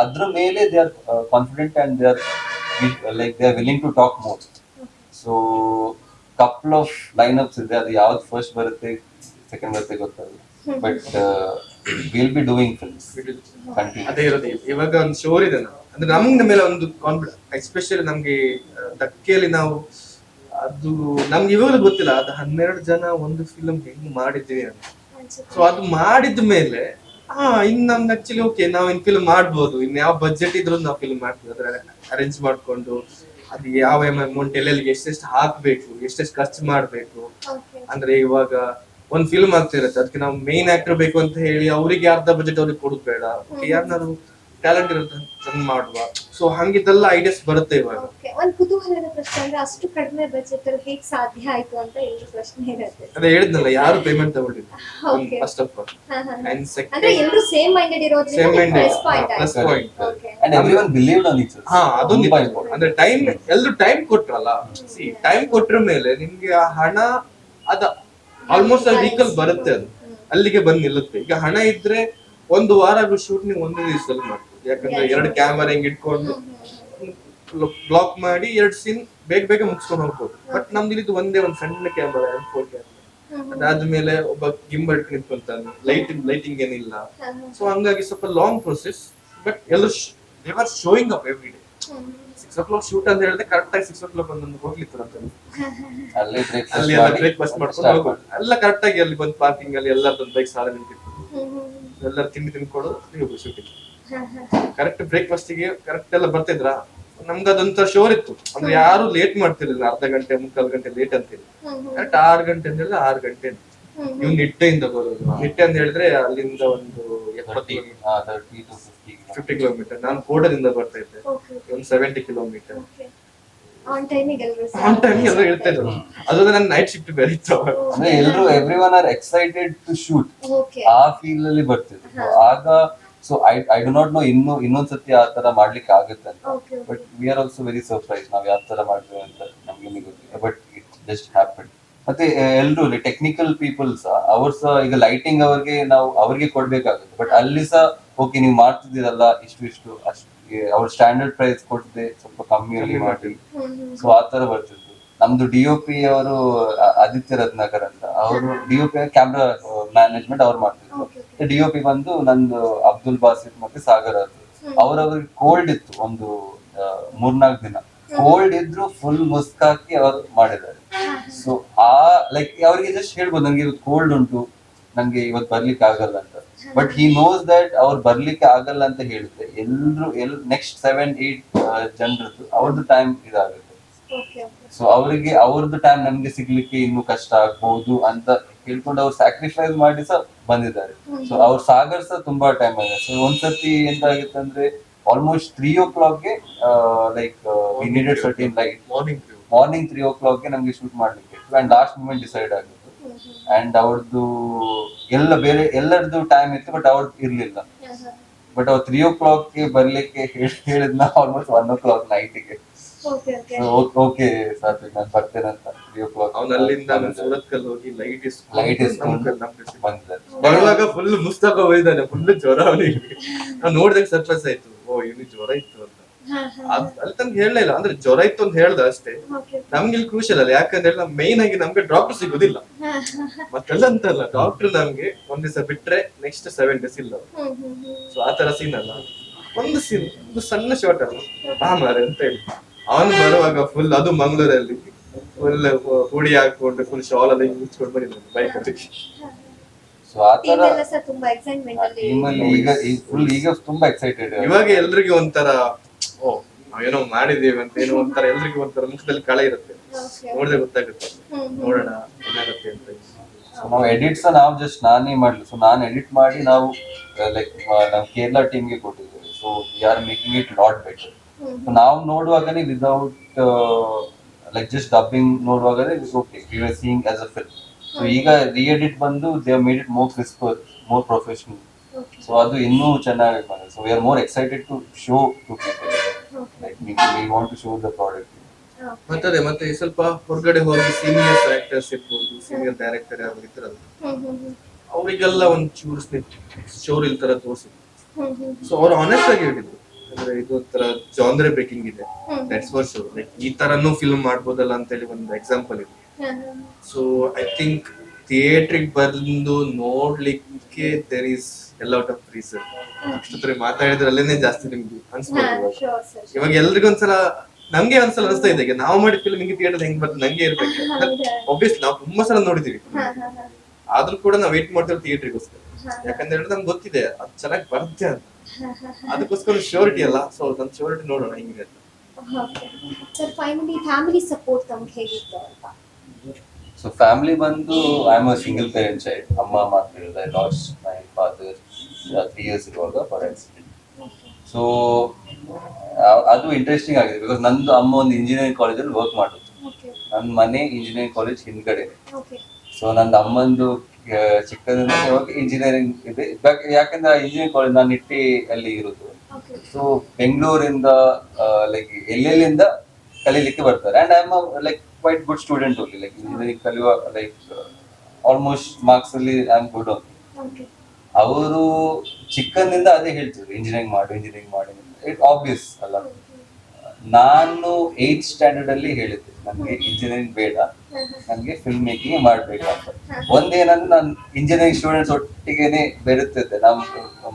ಅದ್ರ ಮೇಲೆ they are confident and they are like they are willing to talk more. So couple of line ups ಇದೆ, ಅದು ಯಾವ್ದು ಫಸ್ಟ್ ಬರುತ್ತೆ ಸೆಕೆಂಡ್ ಬರುತ್ತೆ ಗೊತ್ತಾಗಲ್ಲ, but will be doing films continue. ಅದೇ ಇರೋದು ಇವಾಗ ಒಂದು ಶೋರ್ ಇದೆ ಅಂದ್ರೆ ನಮ್ಗೆ ಮೇಲೆ ಒಂದು ಕಾನ್ಫಿಡೆನ್ಸ್, ಎಸ್ಪೆಷಲಿ ನಮ್ಗೆ ಧಕ್ಕೆಯಲ್ಲಿ ನಾವು ಅದು ನಮ್ಗೆ ಇವಾಗಲೂ ಗೊತ್ತಿಲ್ಲ ಅದು 12 ಜನ ಒಂದು ಫಿಲ್ಮ್ ಹೆಂಗ್ ಮಾಡಿದ್ದೀವಿ ಅಂತ. ಸೊ ಅದು ಮಾಡಿದ ಮೇಲೆ ಇನ್ ನಮ್ಗೆ ಆಕ್ಚುಲಿ ಓಕೆ ನಾವು ಇನ್ ಫಿಲ್ಮ್ ಮಾಡ್ಬೋದು, ಇನ್ ಯಾವ ಬಜೆಟ್ ಇದ್ರು ನಾವು ಫಿಲ್ಮ್ ಮಾಡ್ತೀವಿ, ಅದ್ರ ಅರೇಂಜ್ ಮಾಡ್ಕೊಂಡು ಅದು ಯಾವ ಅಮೌಂಟ್ ಎಲ್ಲೆಲ್ಲಿಗೆ ಎಷ್ಟೆಷ್ಟು ಹಾಕ್ಬೇಕು, ಎಷ್ಟೆಷ್ಟು ಖರ್ಚು ಮಾಡ್ಬೇಕು. ಅಂದ್ರೆ ಇವಾಗ ಒಂದ್ ಫಿಲ್ಮ್ ಆಗ್ತಿರತ್ತೆ, ಅದಕ್ಕೆ ನಾವು ಮೇನ್ ಆಕ್ಟರ್ ಬೇಕು ಅಂತ ಹೇಳಿ ಅವರಿಗೆ ಅರ್ಧ ಬಜೆಟ್ ಅವ್ರಿಗೆ ಕೊಡುದು ಬೇಡ, ಯಾರನ್ನಾರು ಟ್ಯಾಲೆಂಟ್ ಇರುತ್ತೆ ಚಂದ ಮಾಡುವ. ಸೊ ಹಂಗಿದ್ದೆಲ್ಲ ಐಡಿಯಾಸ್ ಬರುತ್ತೆ ಇವಾಗ. ಒಂದು ಕುತೂಹಲದ ಪ್ರಶ್ನೆ ಅಂದ್ರೆ ಅಷ್ಟು ಕಡಿಮೆ ಬಜೆಟ್ ಅಲ್ಲಿ ಹೇಗೆ ಸಾಧ್ಯ ಆಯ್ತು ಅಂತ ಎಲ್ಲರೂ ಪ್ರಶ್ನೆ ಇರುತ್ತೆ. ಅದೇ ಹೇಳಿದ್ನಲ್ಲ, ಯಾರು ಪೇಮೆಂಟ್ ತಗೊಂಡಿಲ್ಲ ಫಸ್ಟ್ ಆಫ್ ಆಲ್. ಅಂಡ್ ಅಂದ್ರೆ ಎಲ್ಲರೂ ಸೇಮ್ ಮೈಂಡೆಡ್ ಇರೋದ್ರಿಂದ same mind plus point plus point. And everyone believed on each other. ಅದೊಂದು ಅಂದ್ರೆ ಟೈಮ್ ಎಲ್ಲರೂ ಟೈಮ್ ಕೊಟ್ರಲ್ಲ, ಸಿ ಟೈಮ್ ಕೊಟ್ರ ಮೇಲೆ ನಿಮ್ಗೆ ಆ ಹಣ ಅದ ಆಲ್ಮೋಸ್ಟ್ ಅಲ್ಲಿ ವೀಕಲ್ ಬರುತ್ತೆ, ಅದು ಅಲ್ಲಿಗೆ ಬಂದ್ ನಿಲ್ಲುತ್ತೆ. ಈಗ ಹಣ ಇದ್ರೆ ಒಂದು ವಾರ ಶೂಟ್ ನೀವು ಒಂದೇ ದಿವಸದಲ್ಲಿ ಮಾಡ್ತೀವಿ, ಯಾಕಂದ್ರೆ 2 ಕ್ಯಾಮರಾ ಹಿಂಗ್ ಇಟ್ಕೊಂಡು ಬ್ಲಾಕ್ ಮಾಡಿ 2 ಸೀನ್ ಬೇಗ ಬೇಗ ಮುಗಿಸ್ಕೊಂಡು ಹೋಗ್ಬೋದು. ಬಟ್ ನಮ್ದು ಇದು ಒಂದೇ ಒಂದು ಸಣ್ಣ ಕ್ಯಾಮರಾ, M4 ಕ್ಯಾಮರಾ, ಅದಾದ್ಮೇಲೆ ಒಬ್ಬ ಗಿಂಬಲ್ ಇಟ್ಕೊಂಡು ನಿಂತ್ಕೊಂತಾನೆ, ಲೈಟಿಂಗ್ ಏನಿಲ್ಲ. ಸೊ ಹಂಗಾಗಿ ಸ್ವಲ್ಪ ಲಾಂಗ್ ಪ್ರೊಸೆಸ್, ಬಟ್ ಎಲ್ಲರೂ they are showing up every day. 6 o'clock shoot ಅಂತ ಹೇಳಿದ್ರೆ ಕರೆಕ್ಟ್ ಆಗಿ 6 o'clock ಒಂದೊಂದು ಹೋಗ್ಲಿತ್ತು ಅಂತ ಅಲ್ಲೇ ಅಲ್ಲಿ ಬ್ರೇಕ್ಫಾಸ್ಟ್ ಮಾಡ್ಕೊಂಡು ಹೋಗೋದು ಎಲ್ಲ ಕರೆಕ್ಟ್ ಆಗಿ. ಅಲ್ಲಿ ಬಂದು ಪಾರ್ಕಿಂಗ್ ಅಲ್ಲಿ ಎಲ್ಲರದ್ದು ಬೈಕ್ ಸಾಲ ನಿಂತಿತ್ತು, ಎಲ್ಲರೂ ತಿಂಡಿ ತಿನ್ಕೊಂಡು ಹೋಗುದು ಶೂಟಿಂಗ್. ಕರೆಕ್ಟ್ ಬ್ರೇಕ್ಫಾಸ್ಟ್ ಗೆ ಕರೆಕ್ಟ್ ಎಲ್ಲ ಬರ್ತಿದ್ರ. ನಮ್ಗೆ ಅದೊಂಥರ ಶೋರ್ ಇತ್ತು, ಅಂದ್ರೆ ಯಾರು ಲೇಟ್ ಮಾಡ್ತಿರ್ಲಿಲ್ಲ, ಅರ್ಧ ಗಂಟೆ 3/4 ಗಂಟೆ ಲೇಟ್ ಅಂತಿಲ್ಲ. ಕರೆಕ್ಟ್ 6 ಗಂಟೆ ಅಂತ ಹೇಳಿದ್ರೆ 6 ಗಂಟೆ. ಇವ್ ನಿಟ್ಟೆಯಿಂದ ಬರೋದು, ನಿಟ್ಟೆ ಅಂತ ಹೇಳಿದ್ರೆ ಅಲ್ಲಿಂದ ಒಂದು 50 ಕಿಲೋಮೀಟರ್. ನಾನು ಕೋಟದಿಂದ ಬರ್ತಾ ಇದ್ದೆ, ಒಂದು 70 ಕಿಲೋಮೀಟರ್. ಆನ್ ಟೈಮಿಗೆ ಆನ್ ಟೈಮ್ ಎಲ್ಲ ಹೇಳ್ತಾ ಇದ್ರು. ಅದೊಂದು ನನ್ನ ನೈಟ್ ಶಿಫ್ಟ್ ಬೇರೆ ಇತ್ತು. ಅಂದ್ರೆ ಎಲ್ಲರೂ everyone are excited to shoot, ಆ ಫೀಲ್ ಅಲ್ಲಿ ಬರ್ತಿದ್ರು ಆಗ. So I do not know ಇನ್ನೊಂದ್ಸತಿ ಆ ತರ ಮಾಡ್ಲಿಕ್ಕೆ ಆಗುತ್ತೆ ಅಂತ, but we are also very surprise ನಾವ್ ಯಾವ ತರ ಮಾಡ್ತೇವೆ ಅಂತ ನಮ್ಗೆ ಗೊತ್ತಿಲ್ಲ, ಬಟ್ ಇಟ್ ಜಸ್ಟ್ ಹ್ಯಾಪನ್. ಮತ್ತೆ ಎಲ್ರು ಟೆಕ್ನಿಕಲ್ ಪೀಪಲ್ಸ್ ಅವ್ರ ಸಹ ಈಗ ಲೈಟಿಂಗ್ ಅವ್ರಿಗೆ ಕೊಡ್ಬೇಕಾಗುತ್ತೆ, ಬಟ್ ಅಲ್ಲಿ ಸಹ ಓಕೆ ನೀವು ಮಾಡ್ತಿದ್ದೀರಲ್ಲ ಇಷ್ಟು ಅಷ್ಟು ಅವ್ರ ಸ್ಟ್ಯಾಂಡರ್ಡ್ ಪ್ರೈಸ್ ಕೊಡದೆ ಸ್ವಲ್ಪ ಕಮ್ಮಿಯಲ್ಲಿ ಮಾಡಿ, ಸೊ ಆ ತರ ಬರ್ತಿತ್ತು. ನಮ್ದು DOP ಅವರು ಆದಿತ್ಯ ರತ್ನಾಕರ್ ಅಂತ, ಅವರು DOP ಕ್ಯಾಮ್ರಾ ಮ್ಯಾನೇಜ್ಮೆಂಟ್ ಅವ್ರು ಮಾಡ್ತಿದ್ರು. DOP ಬಂದು ನಂದು ಅಬ್ದುಲ್ ಬಾಸಿತ್ ಮತ್ತೆ ಸಾಗರ್ ಅದು. ಅವ್ರಿಗೆ ಕೋಲ್ಡ್ ಇತ್ತು ಒಂದು 3-4 ದಿನ. ಕೋಲ್ಡ್ ಇದ್ರು ಫುಲ್ ಮುಸ್ಕ್ ಹಾಕಿ ಅವರು ಮಾಡಿದ್ದಾರೆ. ಸೊ ಆ ಲೈಕ್ ಅವ್ರಿಗೆ ಜಸ್ಟ್ ಹೇಳ್ಬೋದು ನಂಗೆ ಇವತ್ತು ಕೋಲ್ಡ್ ಉಂಟು, ನಂಗೆ ಇವತ್ತು ಬರ್ಲಿಕ್ಕೆ ಆಗಲ್ಲ ಅಂತ. ಬಟ್ ಹಿ ನೋಸ್ ದಟ್ ಅವ್ರು ಬರ್ಲಿಕ್ಕೆ ಆಗಲ್ಲ ಅಂತ ಹೇಳಿದ್ರೆ ನೆಕ್ಸ್ಟ್ 7-8 ಜನರದ್ದು ಅವ್ರದ್ದು ಟೈಮ್ ಇದಾಗುತ್ತೆ. ಸೊ ಅವರಿಗೆ ಅವ್ರದ್ದು ಟೈಮ್ ನಮ್ಗೆ ಸಿಗ್ಲಿಕ್ಕೆ ಇನ್ನು ಕಷ್ಟ ಆಗ್ಬಹುದು ಅಂತ ಹೇಳ್ಕೊಂಡು ಅವ್ರು ಸ್ಯಾಕ್ರಿಫೈಸ್ ಮಾಡಿ ಸಹ ಬಂದಿದ್ದಾರೆ. ಸೊ ಅವ್ರ ಸಾಗರ್ ಸಹ ತುಂಬಾ ಟೈಮ್ ಆಗಿದೆ. ಸೊ ಒಂದ್ಸತಿ ಎಂತಾಗಿತ್ತು ಅಂದ್ರೆ ಆಲ್ಮೋಸ್ಟ್ 3 o'clock ಗೆ like we needed certain light. Morning 3 o'clock ಗೆ ನಮ್ಗೆ ಶೂಟ್ ಮಾಡ್ಲಿಕ್ಕೆ ಇತ್ತು. ಅಂಡ್ ಲಾಸ್ಟ್ ಮೂಮೆಂಟ್ ಡಿಸೈಡ್ ಆಗಿತ್ತು. ಅಂಡ್ ಅವ್ರದ್ದು ಎಲ್ಲರದ್ದು ಟೈಮ್ ಇತ್ತು, ಬಟ್ ಅವ್ರದ್ದು ಇರ್ಲಿಲ್ಲ. ಬಟ್ ಅವ್ರು 3 o'clock ಗೆ ಬರ್ಲಿಕ್ಕೆ ಹೇಳಿದ್ನ ಆಲ್ಮೋಸ್ಟ್ 1 o'clock ನೈಟ್ಗೆ. ಓಕೆ ಸಾತ್ವಿಕ್ ನಾನು ಬರ್ತೇನೆ ಅಂತ 3 o'clock ಅವ್ನು ಅಲ್ಲಿಂದ ಸೂರತ್ ಕಲ್ ಹೋಗಿ ಲೈಟ್ ಇಸ್ಕೊಂಡು ಬಂದಿದ್ದಾರೆ. ಬರುವಾಗ ಫುಲ್ ಮುಸ್ತಕ ಹೋಗಿದ್ದಾನೆ, ಫುಲ್ ಜ್ವರ ಅವನಿಗೆ. ನಾವು ನೋಡಿದಾಗ ಸರ್ಪ್ರೈಸ್ ಆಯ್ತು, ಓ ಇವನಿಗೆ ಜ್ವರ ಇತ್ತು ಅಂತ. ಅಲ್ಲಿ ತನಕ ಹೇಳಲೇ ಇಲ್ಲ, ಅಂದ್ರೆ ಜ್ವರ ಇತ್ತು ಅಂತ ಹೇಳ್ದ ಅಷ್ಟೇ. ನಮ್ಗೆ ಇಲ್ಲಿ ಕ್ರೂಷಿಯಲ್ ಅಲ್ಲ, ಯಾಕಂದ್ರೆ ನಾವು ಮೇನ್ ಆಗಿ ನಮ್ಗೆ ಡಾಕ್ಟರ್ ಸಿಗೋದಿಲ್ಲ. ಮತ್ತೆಲ್ಲ ಅಂತಲ್ಲ, ಡಾಕ್ಟರ್ ನಮ್ಗೆ ಒಂದ್ ದಿವಸ ಬಿಟ್ರೆ ನೆಕ್ಸ್ಟ್ 7 days ಇಲ್ಲ. ಸೊ ಆ ತರ ಸೀನ್ ಅಲ್ಲ, ಒಂದು ಸೀನ್ ಒಂದು ಸಣ್ಣ ಶಾರ್ಟ್ ಅಲ್ಲ ಮಾರೆ ಅಂತ ಹೇಳಿ ಅವನು ಬರುವಾಗ ಫುಲ್, ಅದು ಮಂಗಳೂರಲ್ಲಿ ಫುಲ್ ಹುಡಿ ಹಾಕೊಂಡು ಫುಲ್ ಶಾಲ್ ಎಲ್ಲ ಮುಚ್ಕೊಂಡು ಬಂದಿದ್ದಾನೆ ಬೈಕ್ ಅಲ್ಲಿ. ಸೊ ಆ ತರ ಟೀಮಲ್ಲಿ ಈಗ ತುಂಬಾ ಎಕ್ಸೈಟೆಡ್. ಇವಾಗ ಎಲ್ರಿಗೂ ಒಂಥರ ಓ ನಾವೇನೋ ಮಾಡಿದೀವಿ ಅಂತ, ಏನೋ ಒಂಥರ ಎಲ್ರಿಗೂ ಒಂಥರ ಮುಖದಲ್ಲಿ ಕಳೆ ಇರುತ್ತೆ, ನೋಡಿದ್ರೆ ಗೊತ್ತಾಗುತ್ತೆ ನೋಡೋಣ ಏನಾಗುತ್ತೆ ಅಂತ. ನಾವು ಎಡಿಟ್ಸ್ ನಾವು ಜಸ್ಟ್ ನಾನೇ ಮಾಡ್ಲಿ. ಸೊ ನಾನು ಎಡಿಟ್ ಮಾಡಿ ನಾವು ಲೈಕ್ ನಾವು ಕೇರಳ ಟೀಮ್ಗೆ ಕೊಟ್ಟಿದ್ದೇವೆ. So we are making it lot better. ನಾವು ನೋಡುವಾಗನೇ ವಿದೌಟ್ ಲೈಕ್ ಜಸ್ಟ್ ಡಬ್ಬಿಂಗ್ ನೋಡುವಾಗನೇ okay we are seeing as a film. So ಈಗ ರಿ-ಎಡಿಟ್ ಬಂದು they made it more crisper, more professional. So ಅದು ಇನ್ನೂ ಚೆನ್ನಾಗಿ ಬಂದಿದೆ. So we are more excited to show to people, like we want to show the product. ಮತ್ತೆ ಸ್ವಲ್ಪ ಹೊರಗಡೆ ಹೋಗಿ ಸೀನಿಯರ್ ಆಕ್ಟರ್ಸ್ ಇರ್ಬೋದು, ಸೀನಿಯರ್ ಡೈರೆಕ್ಟರ್ ಯಾರು ಇರ್ತಾರಲ್ಲ, ಅವರಿಗೆಲ್ಲ ಒಂದು ಚೂರು ಸ್ಟೋರಿ ತರ ತೋರಿಸಿದ್ರು. ಸೊ ಅವ್ರು ಆನೆಸ್ಟ್ ಆಗಿ ಹೇಳಿದ್ರು, ಅಂದ್ರೆ ಇದು ಒಂಥರ ಜಾನ್ರೆ ಬ್ರೇಕಿಂಗ್ ಇದೆ, ದಟ್ಸ್ ಫಾರ್ ಶೋರ್. ಲೈಕ್ ಈ ತರನು ಫಿಲ್ಮ್ ಮಾಡ್ಬೋದಲ್ಲ ಅಂತ ಹೇಳಿ ಒಂದು ಎಕ್ಸಾಂಪಲ್ ಇದೆ. ಸೊ ಐ ಥಿಂಕ್ ಥಿಯೇಟ್ರಿಗೆ ಬಂದು ನೋಡ್ಲಿಕ್ಕೆ there is a lot of reason. ಅಷ್ಟೊತ್ತರೆ ಮಾತಾಡಿದ್ರಲ್ಲೇನೆ ಜಾಸ್ತಿ ನಿಮ್ಗೆ ಅನ್ಸ್ಬೋದು. ಇವಾಗ ಎಲ್ರಿಗೂ ಒಂದ್ಸಲ, ನಮ್ಗೆ ಒಂದ್ಸಲ ಅನಿಸ್ತಾ ಇದೆ, ಈಗ ನಾವು ಮಾಡಿದ ಫಿಲ್ಮ್ ಹಿಂಗೆ ಥಿಯೇಟರ್ ಹೆಂಗ್ ಬರ್ತದೆ ನಂಗೆ ಇರ್ಬೇಕು. ಒಬ್ವಿಯಸ್ಲಿ ನಾವು ತುಂಬಾ ಸಲ ನೋಡಿದೀವಿ, ಆದ್ರೂ ಕೂಡ ನಾವು ವೇಟ್ ಮಾಡ್ತೀವಿ ಥಿಯೇಟ್ರಿಗೋಸ್ಕರ. ಯಾಕಂದ್ರೆ ನಮ್ಗೆ ಗೊತ್ತಿದೆ ಅದು ಚೆನ್ನಾಗಿ ಬರುತ್ತೆ ಅಂತ, ಅದಕ್ಕೋಸ್ಕರ ಶ್ಯೂರಿಟಿ ಅಲ್ಲ. ಸೊ ನಮ್ ಶ್ಯೂರಿಟಿ ನೋಡೋಣ ಹಿಂಗಿದೆ. ಸರ್ ಫೈನಲಿ ಫ್ಯಾಮಿಲಿ ಸಪೋರ್ಟ್ ನಮ್ಗೆ ಹೇಗಿತ್ತು ಅಂತ? ಸೊ ಫ್ಯಾಮಿಲಿ ಬಂದು I am a single parent child. ಅಮ್ಮ ಮಾತಾಡಿದ್ರೆ ಲಾಸ್ಟ್ ಮೈ ಫಾದರ್ 3 years ಇರುವಾಗ ಫಾರ್ ಆಕ್ಸಿಡೆಂಟ್. ಸೊ ಅದು ಇಂಟ್ರೆಸ್ಟಿಂಗ್ ಆಗಿದೆ, ಬಿಕಾಸ್ ನಂದು ಅಮ್ಮ ಒಂದು ಇಂಜಿನಿಯರಿಂಗ್ ಕಾಲೇಜಲ್ಲಿ ವರ್ಕ್ ಮಾಡೋದು. ನನ್ನ ಮನೆ ಇಂಜಿನಿಯರಿಂಗ್ ಕಾಲೇಜ್ ಹಿಂದ್ಗಡೆ. ಸೊ ನಂದು ಅಮ್ಮಂದು ಚಿಕ್ಕದಿಂದ ಇಂಜಿನಿಯರಿಂಗ್ ಇದೆ. ಯಾಕಂದ್ರೆ ಇಂಜಿನಿಯರಿಂಗ್ ಕಾಲೇಜ್ ನಾನು ನಿಟ್ಟಿ ಅಲ್ಲಿ ಇರೋದು. ಸೊ ಬೆಂಗಳೂರಿಂದ ಲೈಕ್ ಎಲ್ಲೆಲ್ಲಿಂದ ಕಲೀಲಿಕ್ಕೆ ಬರ್ತಾರೆ. And I am like quite good student only, like engineering ಕಲಿಯುವ ಲೈಕ್ ಆಲ್ಮೋಸ್ಟ್ ಮಾರ್ಕ್ಸ್ ಅಲ್ಲಿ ಐ ಆಮ್ ಗುಡ್ ಓನ್ಲಿ. ಅವರು ಚಿಕ್ಕಂದಿಂದ ಅದೇ ಹೇಳ್ತಿದ್ರು ಇಂಜಿನಿಯರಿಂಗ್ ಮಾಡಿ. ಇಟ್ ಆಬ್ವಿಯಸ್ ಅಲ್ಲ. ನಾನು 8th ಸ್ಟ್ಯಾಂಡರ್ಡ್ ಅಲ್ಲಿ ಹೇಳಿದ್ದೆ ನನ್ಗೆ ಇಂಜಿನಿಯರಿಂಗ್ ಬೇಡ, ನನ್ಗೆ ಫಿಲ್ಮ್ ಮೇಕಿಂಗ್ ಮಾಡ್ಬೇಕಂತ. ಒಂದೇನಂದ್ರೆ ನಾನು ಇಂಜಿನಿಯರಿಂಗ್ ಸ್ಟೂಡೆಂಟ್ಸ್ ಒಟ್ಟಿಗೆನೆ ಬೆರುತ್ತಿದ್ದೆ. ನಮ್ಮ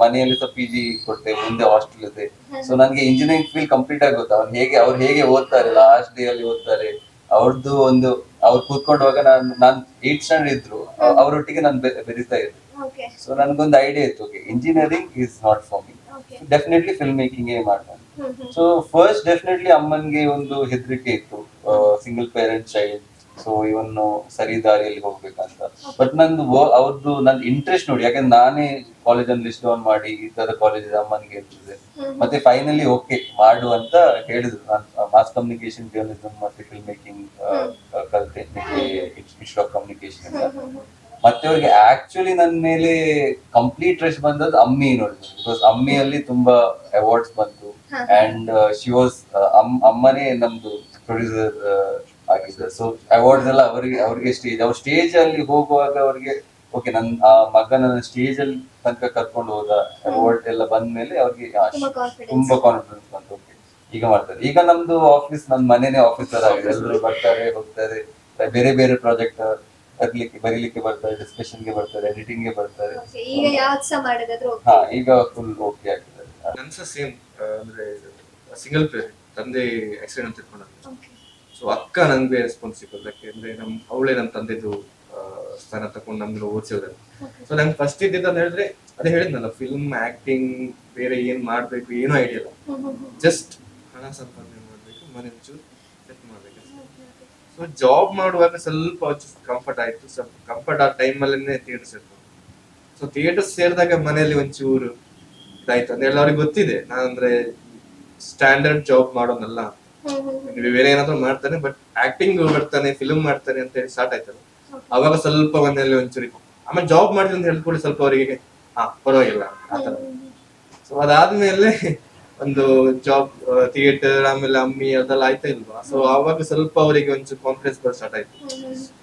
ಮನೆಯಲ್ಲಿ ಸಹ PG ಕೊಡ್ತೇವೆ, ಮುಂದೆ ಹಾಸ್ಟೆಲ್ ಇದೆ. ಸೊ ನನ್ಗೆ ಇಂಜಿನಿಯರಿಂಗ್ ಫೀಲ್ ಕಂಪ್ಲೀಟ್ ಆಗಿ ಗೊತ್ತಾ, ಅವ್ರು ಹೇಗೆ ಓದ್ತಾರೆ, ಲಾಸ್ಟ್ ಡೇ ಅಲ್ಲಿ ಓದ್ತಾರೆ. ಅವ್ರದ್ದು ಒಂದು ಅವ್ರು ಕೂತ್ಕೊಂಡಾಗ ನಾನು 8th ಸ್ಟ್ಯಾಂಡರ್ಡ್ ಇದ್ರು, ಅವರೊಟ್ಟಿಗೆ ನಾನು ಬೆರೀತಾ ಇದ್ದೆ. ಸೊ ನನ್ಗೊಂದು ಐಡಿಯಾ ಇತ್ತು, okay engineering is not for me, definitely film making ಮಾಡ್ತಾನೆ. ಸೊ ಫಸ್ಟ್ ಡೆಫಿನೆಟ್ಲಿ ಅಮ್ಮನ್ಗೆ ಒಂದು ಹೆದರಿಕೆ ಇತ್ತು, ಸಿಂಗಲ್ ಪೇರೆಂಟ್ ಚೈಲ್ಡ್. ಸೊ ಇವನು ಸರಿ ದಾರಿಯಲ್ಲಿ ಹೋಗ್ಬೇಕಂತ. ಬಟ್ ಅವ್ರದ್ದು ನಂದು ಇಂಟ್ರೆಸ್ಟ್ ನೋಡಿ, ಯಾಕಂದ್ರೆ ನಾನೇ ಕಾಲೇಜಲ್ಲಿ ಲಿಸ್ಟ್ ಡೌನ್ ಮಾಡಿ ಈ ತರ ಕಾಲೇಜ್ ಅಮ್ಮನ್ಗೆ ಇರ್ತಿದೆ. ಮತ್ತೆ ಫೈನಲಿ ಓಕೆ ಮಾಡು ಅಂತ ಹೇಳಿದ್ರು. ನಾನು ಮಾಸ್ ಕಮ್ಯುನಿಕೇಶನ್, ಜರ್ನಲಿಸಮ್ ಮತ್ತೆ ಫಿಲ್ಮ್ ಮೇಕಿಂಗ್ ಕಲಿತೆ ಇನ್ಸ್ಟಿಟ್ಯೂಟ್ ಆಫ್ ಕಮ್ಯುನಿಕೇಶನ್ ಅಂತ. ಮತ್ತೆ ಅವ್ರಿಗೆ ಆಕ್ಚುಲಿ ನನ್ನ ಮೇಲೆ ಕಂಪ್ಲೀಟ್ ಟ್ರಸ್ಟ್ ಬಂದದ್ದು ಅಮ್ಮಿ ನೋಡಿದ್ರು, ಬಿಕಾಸ್ ಅಮ್ಮಿಯಲ್ಲಿ ತುಂಬಾ ಅವಾರ್ಡ್ಸ್ ಬಂತು. ಅಂಡ್ ಶಿ ವಾಸ್ ಅಮ್ಮನೇ ನಮ್ದು ಪ್ರೊಡ್ಯೂಸರ್ ಆಗಿದ್ದಾರೆ. ಸೊ ಅವಾರ್ಡ್ಸ್ ಎಲ್ಲ ಅವ್ರಿಗೆ ಅವ್ರ ಸ್ಟೇಜ್ ಅಲ್ಲಿ ಹೋಗುವಾಗ ಅವ್ರಿಗೆ ಓಕೆ ನನ್ನ ಮಗನ ಸ್ಟೇಜ್ ಅಲ್ಲಿ ತನಕ ಕರ್ಕೊಂಡು ಹೋದ, ಅವಾರ್ಡ್ ಎಲ್ಲ ಬಂದ್ಮೇಲೆ ಅವ್ರಿಗೆ ತುಂಬಾ ಕಾನ್ಫಿಡೆನ್ಸ್ ಈಗ ಮಾಡ್ತಾರೆ. ಈಗ ನಮ್ದು ಆಫೀಸ್, ನಮ್ ಮನೆನೇ ಆಫೀಸ್ ತರ ಆಗಿದೆ. ಎಲ್ಲರೂ ಬರ್ತಾರೆ ಹೋಗ್ತಾರೆ, ಬೇರೆ ಬೇರೆ ಪ್ರಾಜೆಕ್ಟ್ ಬರೀಲಿಕ್ಕೆ ಬರ್ತಾರೆ, ಡಿಸ್ಕಷನ್ಗೆ ಬರ್ತಾರೆ, ಎಡಿಟಿಂಗ್ಗೆ ಬರ್ತಾರೆ. Okay, ಈಗ ಯಾವ್ದು ಸಹ ಮಾಡೋದಾದ್ರೂ okay. ಹಾ, ಈಗ ಫುಲ್ ಓಕೆ ಆಗ್ತದೆ. ನನ್ಸ ಸೇಮ್, ಅಂದ್ರೆ ಸಿಂಗಲ್ ಪೇರೆಂಟ್, ತಂದೆ ಆಕ್ಸಿಡೆಂಟ್ ತಿಳ್ಕೊಂಡ. Okay. ಸೊ ಅಕ್ಕ ನಂಗೆ ರೆಸ್ಪಾನ್ಸಿಬಲ್, ಯಾಕೆಂದ್ರೆ ಅವಳೇ ನಮ್ಮ ತಂದೆದು ಸ್ಥಾನ ತಗೊಂಡು ನಮ್ಗೆ ಓದಿಸಿದ್ರೆ. ಸೊ ನಂಗೆ ಫಸ್ಟ್ ಇದ್ದಿದ್ದು ಅಂತ ಹೇಳಿದ್ರೆ ಅದೇ ಹೇಳಿದ್ನಲ್ಲ, ಫಿಲ್ಮ್ ಆಕ್ಟಿಂಗ್ ಬೇರೆ ಏನ್ ಮಾಡ್ಬೇಕು ಏನೂ ಐಡಿಯಾ ಇಲ್ಲ. ಜಸ್ಟ್ ಹಣ ಸಂಪಾದನೆ ಮಾಡ್ಬೇಕು, ಮನೆ ಒಂಚೂರು ಸೆಟ್ ಮಾಡ್ಬೇಕು. ಸೊ ಜಾಬ್ ಮಾಡುವಾಗ ಸ್ವಲ್ಪ ಕಂಫರ್ಟ್ ಆಯ್ತು. ಸ್ವಲ್ಪ ಕಂಫರ್ಟ್ ಆ ಟೈಮಲ್ಲೇ ಥಿಯೇಟರ್ ಸೇರ್ಕೊಂಡು. ಸೊ ಥಿಯೇಟರ್ ಸೇರಿದಾಗ ಮನೆಯಲ್ಲಿ ಒಂಚೂರು ಇದಾಯ್ತು ಅಂದ್ರೆ ಎಲ್ಲರಿಗೂ ಗೊತ್ತಿದೆ ನಾನಂದ್ರೆ ಸ್ಟ್ಯಾಂಡರ್ಡ್ ಜಾಬ್ ಮಾಡೋನಲ್ಲ, ಬೇರೆ ಏನಾದ್ರು ಮಾಡ್ತಾನೆ, ಬಟ್ ಆಕ್ಟಿಂಗ್ ಬರ್ತಾನೆ, ಫಿಲ್ಮ್ ಮಾಡ್ತಾನೆ ಅಂತ ಹೇಳಿ ಸ್ಟಾರ್ಟ್ ಆಯ್ತಲ್ಲ, ಅವಾಗ ಸ್ವಲ್ಪ ಮನೆಯಲ್ಲಿ ಒಂಚೂರಿ. ಆಮೇಲೆ ಜಾಬ್ ಮಾಡಿದ್ರೆ ಅಂತ ಹೇಳ್ಕೊಳ್ಳಿ ಸ್ವಲ್ಪ ಅವರಿಗೆ ಪರವಾಗಿಲ್ಲ ಆತರ. ಸೊ ಅದಾದ್ಮೇಲೆ ಒಂದು ಜಾಬ್, ಥಿಯೇಟರ್, ಆಮೇಲೆ ಅಮ್ಮಿ ಅದೆಲ್ಲ ಆಯ್ತಾ ಇಲ್ವಾ. ಸೊ ಅವಾಗ ಸ್ವಲ್ಪ ಅವರಿಗೆ ಒಂಚೂರು ಕಾನ್ಫಿಡೆನ್ಸ್ ಬರ್ ಸ್ಟಾರ್ಟ್ ಆಯ್ತು.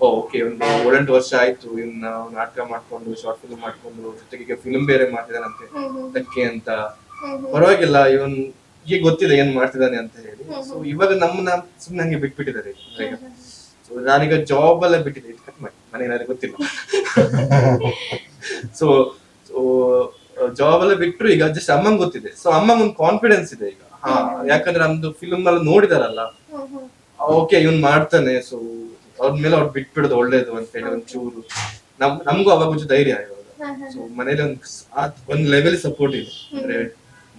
ಓಕೆ, ಒಂದು 7-8 ವರ್ಷ ಆಯ್ತು ಇನ್ನು ನಾಟಕ ಮಾಡ್ಕೊಂಡು, ಶಾರ್ಟ್ ಫಿಲ್ಮ್ ಮಾಡ್ಕೊಂಡು, ಜೊತೆಗೆ ಫಿಲ್ಮ್ ಬೇರೆ ಮಾಡ್ತಿದ್ದಾನಂತೆ ಅದಕ್ಕೆ ಅಂತ. ಪರವಾಗಿಲ್ಲ, ಇವನ್ ಈಗ ಗೊತ್ತಿದೆ ಏನ್ ಮಾಡ್ತಿದ್ದಾನೆ ಅಂತ ಹೇಳಿ. ಸೊ ಇವಾಗ ನಮ್ಮನ್ನ ಸುಮ್ನೆ ನಂಗೆ ಬಿಟ್ಬಿಟ್ಟಿದ್ದಾರೆ. ಸೊ ನಾನೀಗ ಜಾಬ್ ಎಲ್ಲ ಬಿಟ್ಟಿದ್ದೆ, ಕಟ್ ಮಾಡಿ ಮನೇಲಿ ಗೊತ್ತಿಲ್ಲ. ಸೊ ಜಾಬ್ ಎಲ್ಲ ಬಿಟ್ರು ಈಗ ಜಸ್ಟ್ ಅಮ್ಮಂಗ್ ಗೊತ್ತಿದೆ. ಸೊ ಅಮ್ಮಂಗ್ ಒಂದು ಕಾನ್ಫಿಡೆನ್ಸ್ ಇದೆ ಈಗ. ಯಾಕಂದ್ರೆ ನಮ್ದು ಫಿಲ್ಮ್ ಎಲ್ಲ ನೋಡಿದಾರಲ್ಲ, ಓಕೆ ಇವನ್ ಮಾಡ್ತಾನೆ, ಸೊ ಅವ್ರ ಮೇಲೆ ಅವ್ರು ಬಿಟ್ಬಿಡೋದು ಒಳ್ಳೇದು ಅಂತ ಹೇಳಿ ಒಂಚೂರು ನಮ್ಗೂ ಅವಾಗ ಒಂಚೂರು ಧೈರ್ಯ ಇವಾಗ. ಸೊ ಮನೇಲಿ ಒಂದ್ ಲೆವೆಲ್ ಸಪೋರ್ಟ್ ಇದೆ, ಅಂದ್ರೆ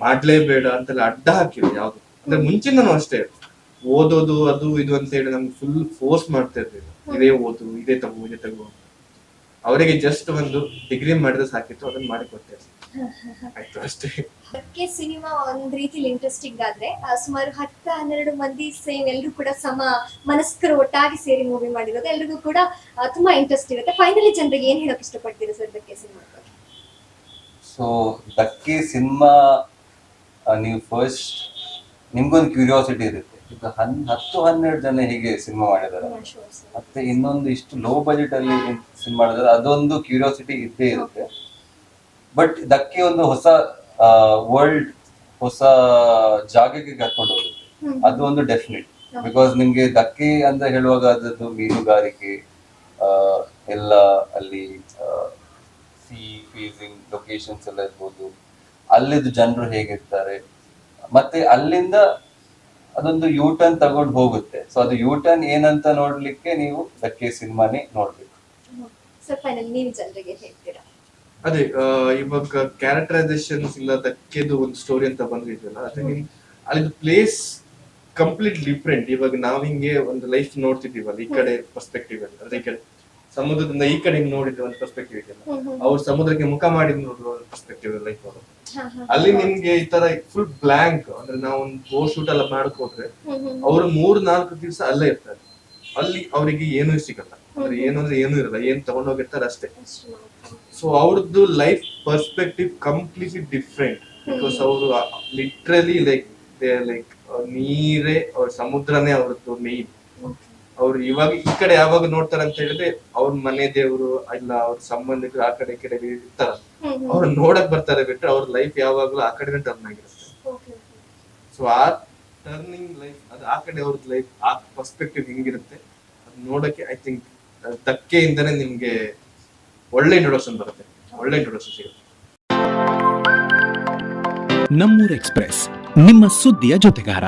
ಮಾಡ್ಲೇಬೇಡ ಅಂತೆಲ್ಲ ಅಡ್ಡ ಹಾಕಿಲ್ಲ ಯಾವ್ದು. ಅಂದ್ರೆ ಮುಂಚಿನೂ ಅಷ್ಟೇ ಓದೋದು ಅದು ಇದು ಅಂತ ಹೇಳಿ ನಮ್ಗೆ ಫುಲ್ ಫೋರ್ಸ್ ಮಾಡ್ತಾ ಇರ್ಲಿಲ್ಲ, ಇದೇ ಓದು, ಇದೇ ತಗೋ. ಅವರಿಗೆ ಜಸ್ಟ್ ಒಂದು ಡಿಗ್ರಿ ಮಾಡಿದ್ರೆ ಸಾಕಿತ್ತು, ಅದನ್ನ ಮಾಡಿ ಕೊಟ್ಟೆ ಆಯ್ತು ಅಷ್ಟೇ. ಅದಕ್ಕೆ ಸಿನಿಮಾ ಒಂದ್ ರೀತಿಲಿ ಇಂಟ್ರೆಸ್ಟಿಂಗ್ ಆದ್ರೆ ಸುಮಾರು 10-12 ಮಂದಿ ಸೇಮ್ ಎಲ್ರು ಕೂಡ ಸಮ ಮನಸ್ಕರು ಒಟ್ಟಾಗಿ ಸೇರಿ ಮೂವಿ ಮಾಡಿರೋದು ಎಲ್ರಿಗೂ ಕೂಡ ತುಂಬಾ ಇಂಟ್ರೆಸ್ಟ್ ಇರುತ್ತೆ. ಫೈನಲಿ ಜನರಿಗೆ ಏನ್ ಹೇಳಕ್ ಇಷ್ಟಪಡ್ತೀರಾ ಸರ್ ದಕ್ಕೆ ಸಿನಿಮಾ? ಸೊ ದಕ್ಕೆ ಸಿನಿಮಾ ನೀವು ಫಸ್ಟ್ ನಿಮ್ಗೊಂದು ಕ್ಯೂರಿಯಾಸಿಟಿ ಇರುತ್ತೆ, ಈಗ 10-12 ಜನ ಹೀಗೆ ಸಿನಿಮಾ ಮಾಡಿದಾರೆ, ಮತ್ತೆ ಇನ್ನೊಂದು ಇಷ್ಟು ಲೋ ಬಜೆಟ್ ಅಲ್ಲಿ ಸಿನಿಮಾ ಮಾಡಿದಾರೆ, ಅದೊಂದು ಕ್ಯೂರಿಯಾಸಿಟಿ ಇದ್ದೇ ಇರುತ್ತೆ. ಬಟ್ ದಕ್ಕೆ ಒಂದು ಹೊಸ ವರ್ಲ್ಡ್, ಹೊಸ ಜಾಗಕ್ಕೆ ಕರ್ಕೊಂಡು ಹೋಗುತ್ತೆ, ಅದು ಒಂದು ಡೆಫಿನೆಟ್. ಬಿಕಾಸ್ ನಿಮ್ಗೆ ದಕ್ಕೆ ಅಂತ ಹೇಳುವಾಗ ಅದದ್ದು ಮೀನುಗಾರಿಕೆ ಎಲ್ಲ, ಅಲ್ಲಿ ಸಿ ಫೇಸಿಂಗ್ ಲೊಕೇಶನ್ಸ್ ಎಲ್ಲ ಇರ್ಬೋದು, ಅಲ್ಲಿದ್ದು ಜನರು ಹೇಗಿರ್ತಾರೆ, ಮತ್ತೆ ಅಲ್ಲಿಂದ ಅದೊಂದು ಯೂ ಟರ್ನ್ ತಗೊಂಡು ಹೋಗುತ್ತೆ. ಸೊ ಅದು ಯೂ ಟರ್ನ್ ಏನಂತ ನೋಡ್ಲಿಕ್ಕೆ ನೀವು ದಕ್ಕೆ ಸಿನಿಮಾನೇ ನೋಡ್ಬೇಕು. ಸರ್ ಫೈನಲಿ ನೀವು ಜನರಿಗೆ ಹೇಳ್ತೀರಾ? ಅದೇ ಇವಾಗ ಕ್ಯಾರೆಕ್ಟರೈಸೇಷನ್ಸ್ ಇಲ್ಲ, ದಕ್ಕೆದು ಒಂದು ಸ್ಟೋರಿ ಅಂತ ಬಂದಿದ್ವಲ್ಲ, ಅದ್ರಲ್ಲಿ ಅಲ್ಲಿದು ಪ್ಲೇಸ್ ಕಂಪ್ಲೀಟ್ ಡಿಫ್ರೆಂಟ್. ಇವಾಗ ನಾವ್ ಹಿಂಗೆ ಒಂದು ಲೈಫ್ ನೋಡ್ತಿದೀವಲ್ಲ ಈ ಕಡೆ ಪರ್ಸ್ಪೆಕ್ಟಿವ್ ಅಲ್ಲಿ, ಅಂದ್ರೆ ಈ ಕಡೆ ಸಮುದ್ರದಿಂದ ಈ ಕಡೆ ನೋಡಿದ ಒಂದು ಪರ್ಸ್ಪೆಕ್ಟಿವ್ ಇದೆಯಲ್ಲ, ಅವ್ರು ಸಮುದ್ರಕ್ಕೆ ಮುಖ ಮಾಡಿ ನೋಡುವ ಒಂದು ಪರ್ಸ್ಪೆಕ್ಟಿವ್ ಲೈಫ್ ಅವರು. ಅಲ್ಲಿ ನಿಮ್ಗೆ ಈ ತರ ಫುಲ್ ಬ್ಲಾಂಕ್, ಅಂದ್ರೆ ನಾವು ಒಂದು ಫೋರ್ ಶೂಟ್ ಎಲ್ಲ ಮಾಡಕ್ ಹೋದ್ರೆ ಅವ್ರು 3-4 ದಿವಸ ಅಲ್ಲೇ ಇರ್ತಾರೆ. ಅಲ್ಲಿ ಅವರಿಗೆ ಏನೂ ಸಿಗಲ್ಲ, ಅಂದ್ರೆ ಏನು ಅಂದ್ರೆ ಏನೂ ಇರಲ್ಲ, ಏನ್ ತಗೊಂಡೋಗಿರ್ತಾರೆ ಅಷ್ಟೇ. ಸೊ ಅವ್ರದ್ದು life perspective completely different. Because ಅವರು ಲಿಟ್ರಲಿ ಲೈಕ್ ನೀರೇ ಅವ್ರ ಸಮುದ್ರನೇ ಅವ್ರದ್ದು ಮೇನ್. ಅವ್ರು ಇವಾಗ ಈ ಕಡೆ ಯಾವಾಗ ನೋಡ್ತಾರೆ ಅಂತ ಹೇಳಿದ್ರೆ ಅವ್ರ ಮನೆ ದೇವರು ಇಲ್ಲ ಅವ್ರ ಸಂಬಂಧಿಕರು ಆ ಕಡೆ ಈ ಕಡೆ ಇರ್ತಾರ, ಅವ್ರು ನೋಡಕ್ ಬರ್ತಾರೆ ಬಿಟ್ರೆ ಅವ್ರ ಲೈಫ್ ಯಾವಾಗ್ಲೂ ಆ ಕಡೆ ಟರ್ನ್ ಆಗಿರುತ್ತೆ. ಸೊ ಆ ಟರ್ನಿಂಗ್ ಲೈಫ್, ಅದು ಆ ಕಡೆ ಅವ್ರದ್ದು ಲೈಫ್, ಆ ಪರ್ಸ್ಪೆಕ್ಟಿವ್ ಹಿಂಗಿರುತ್ತೆ, ಅದು ನೋಡಕ್ಕೆ ಐ ಥಿಂಕ್ ದಕ್ಕೆಯಿಂದನೇ ನಿಮ್ಗೆ ಒಳ್ಳೆ ಇಂಟ್ರೊಡಕ್ಷನ್ ಬರುತ್ತೆ, ಒಳ್ಳೆ ಇಂಟ್ರೊಡಕ್ಷನ್ ಸಿಗುತ್ತೆ. ನಮ್ಮೂರ್ ಎಕ್ಸ್‌ಪ್ರೆಸ್, ನಿಮ್ಮ ಸುದ್ದಿಯ ಜೊತೆಗಾರ.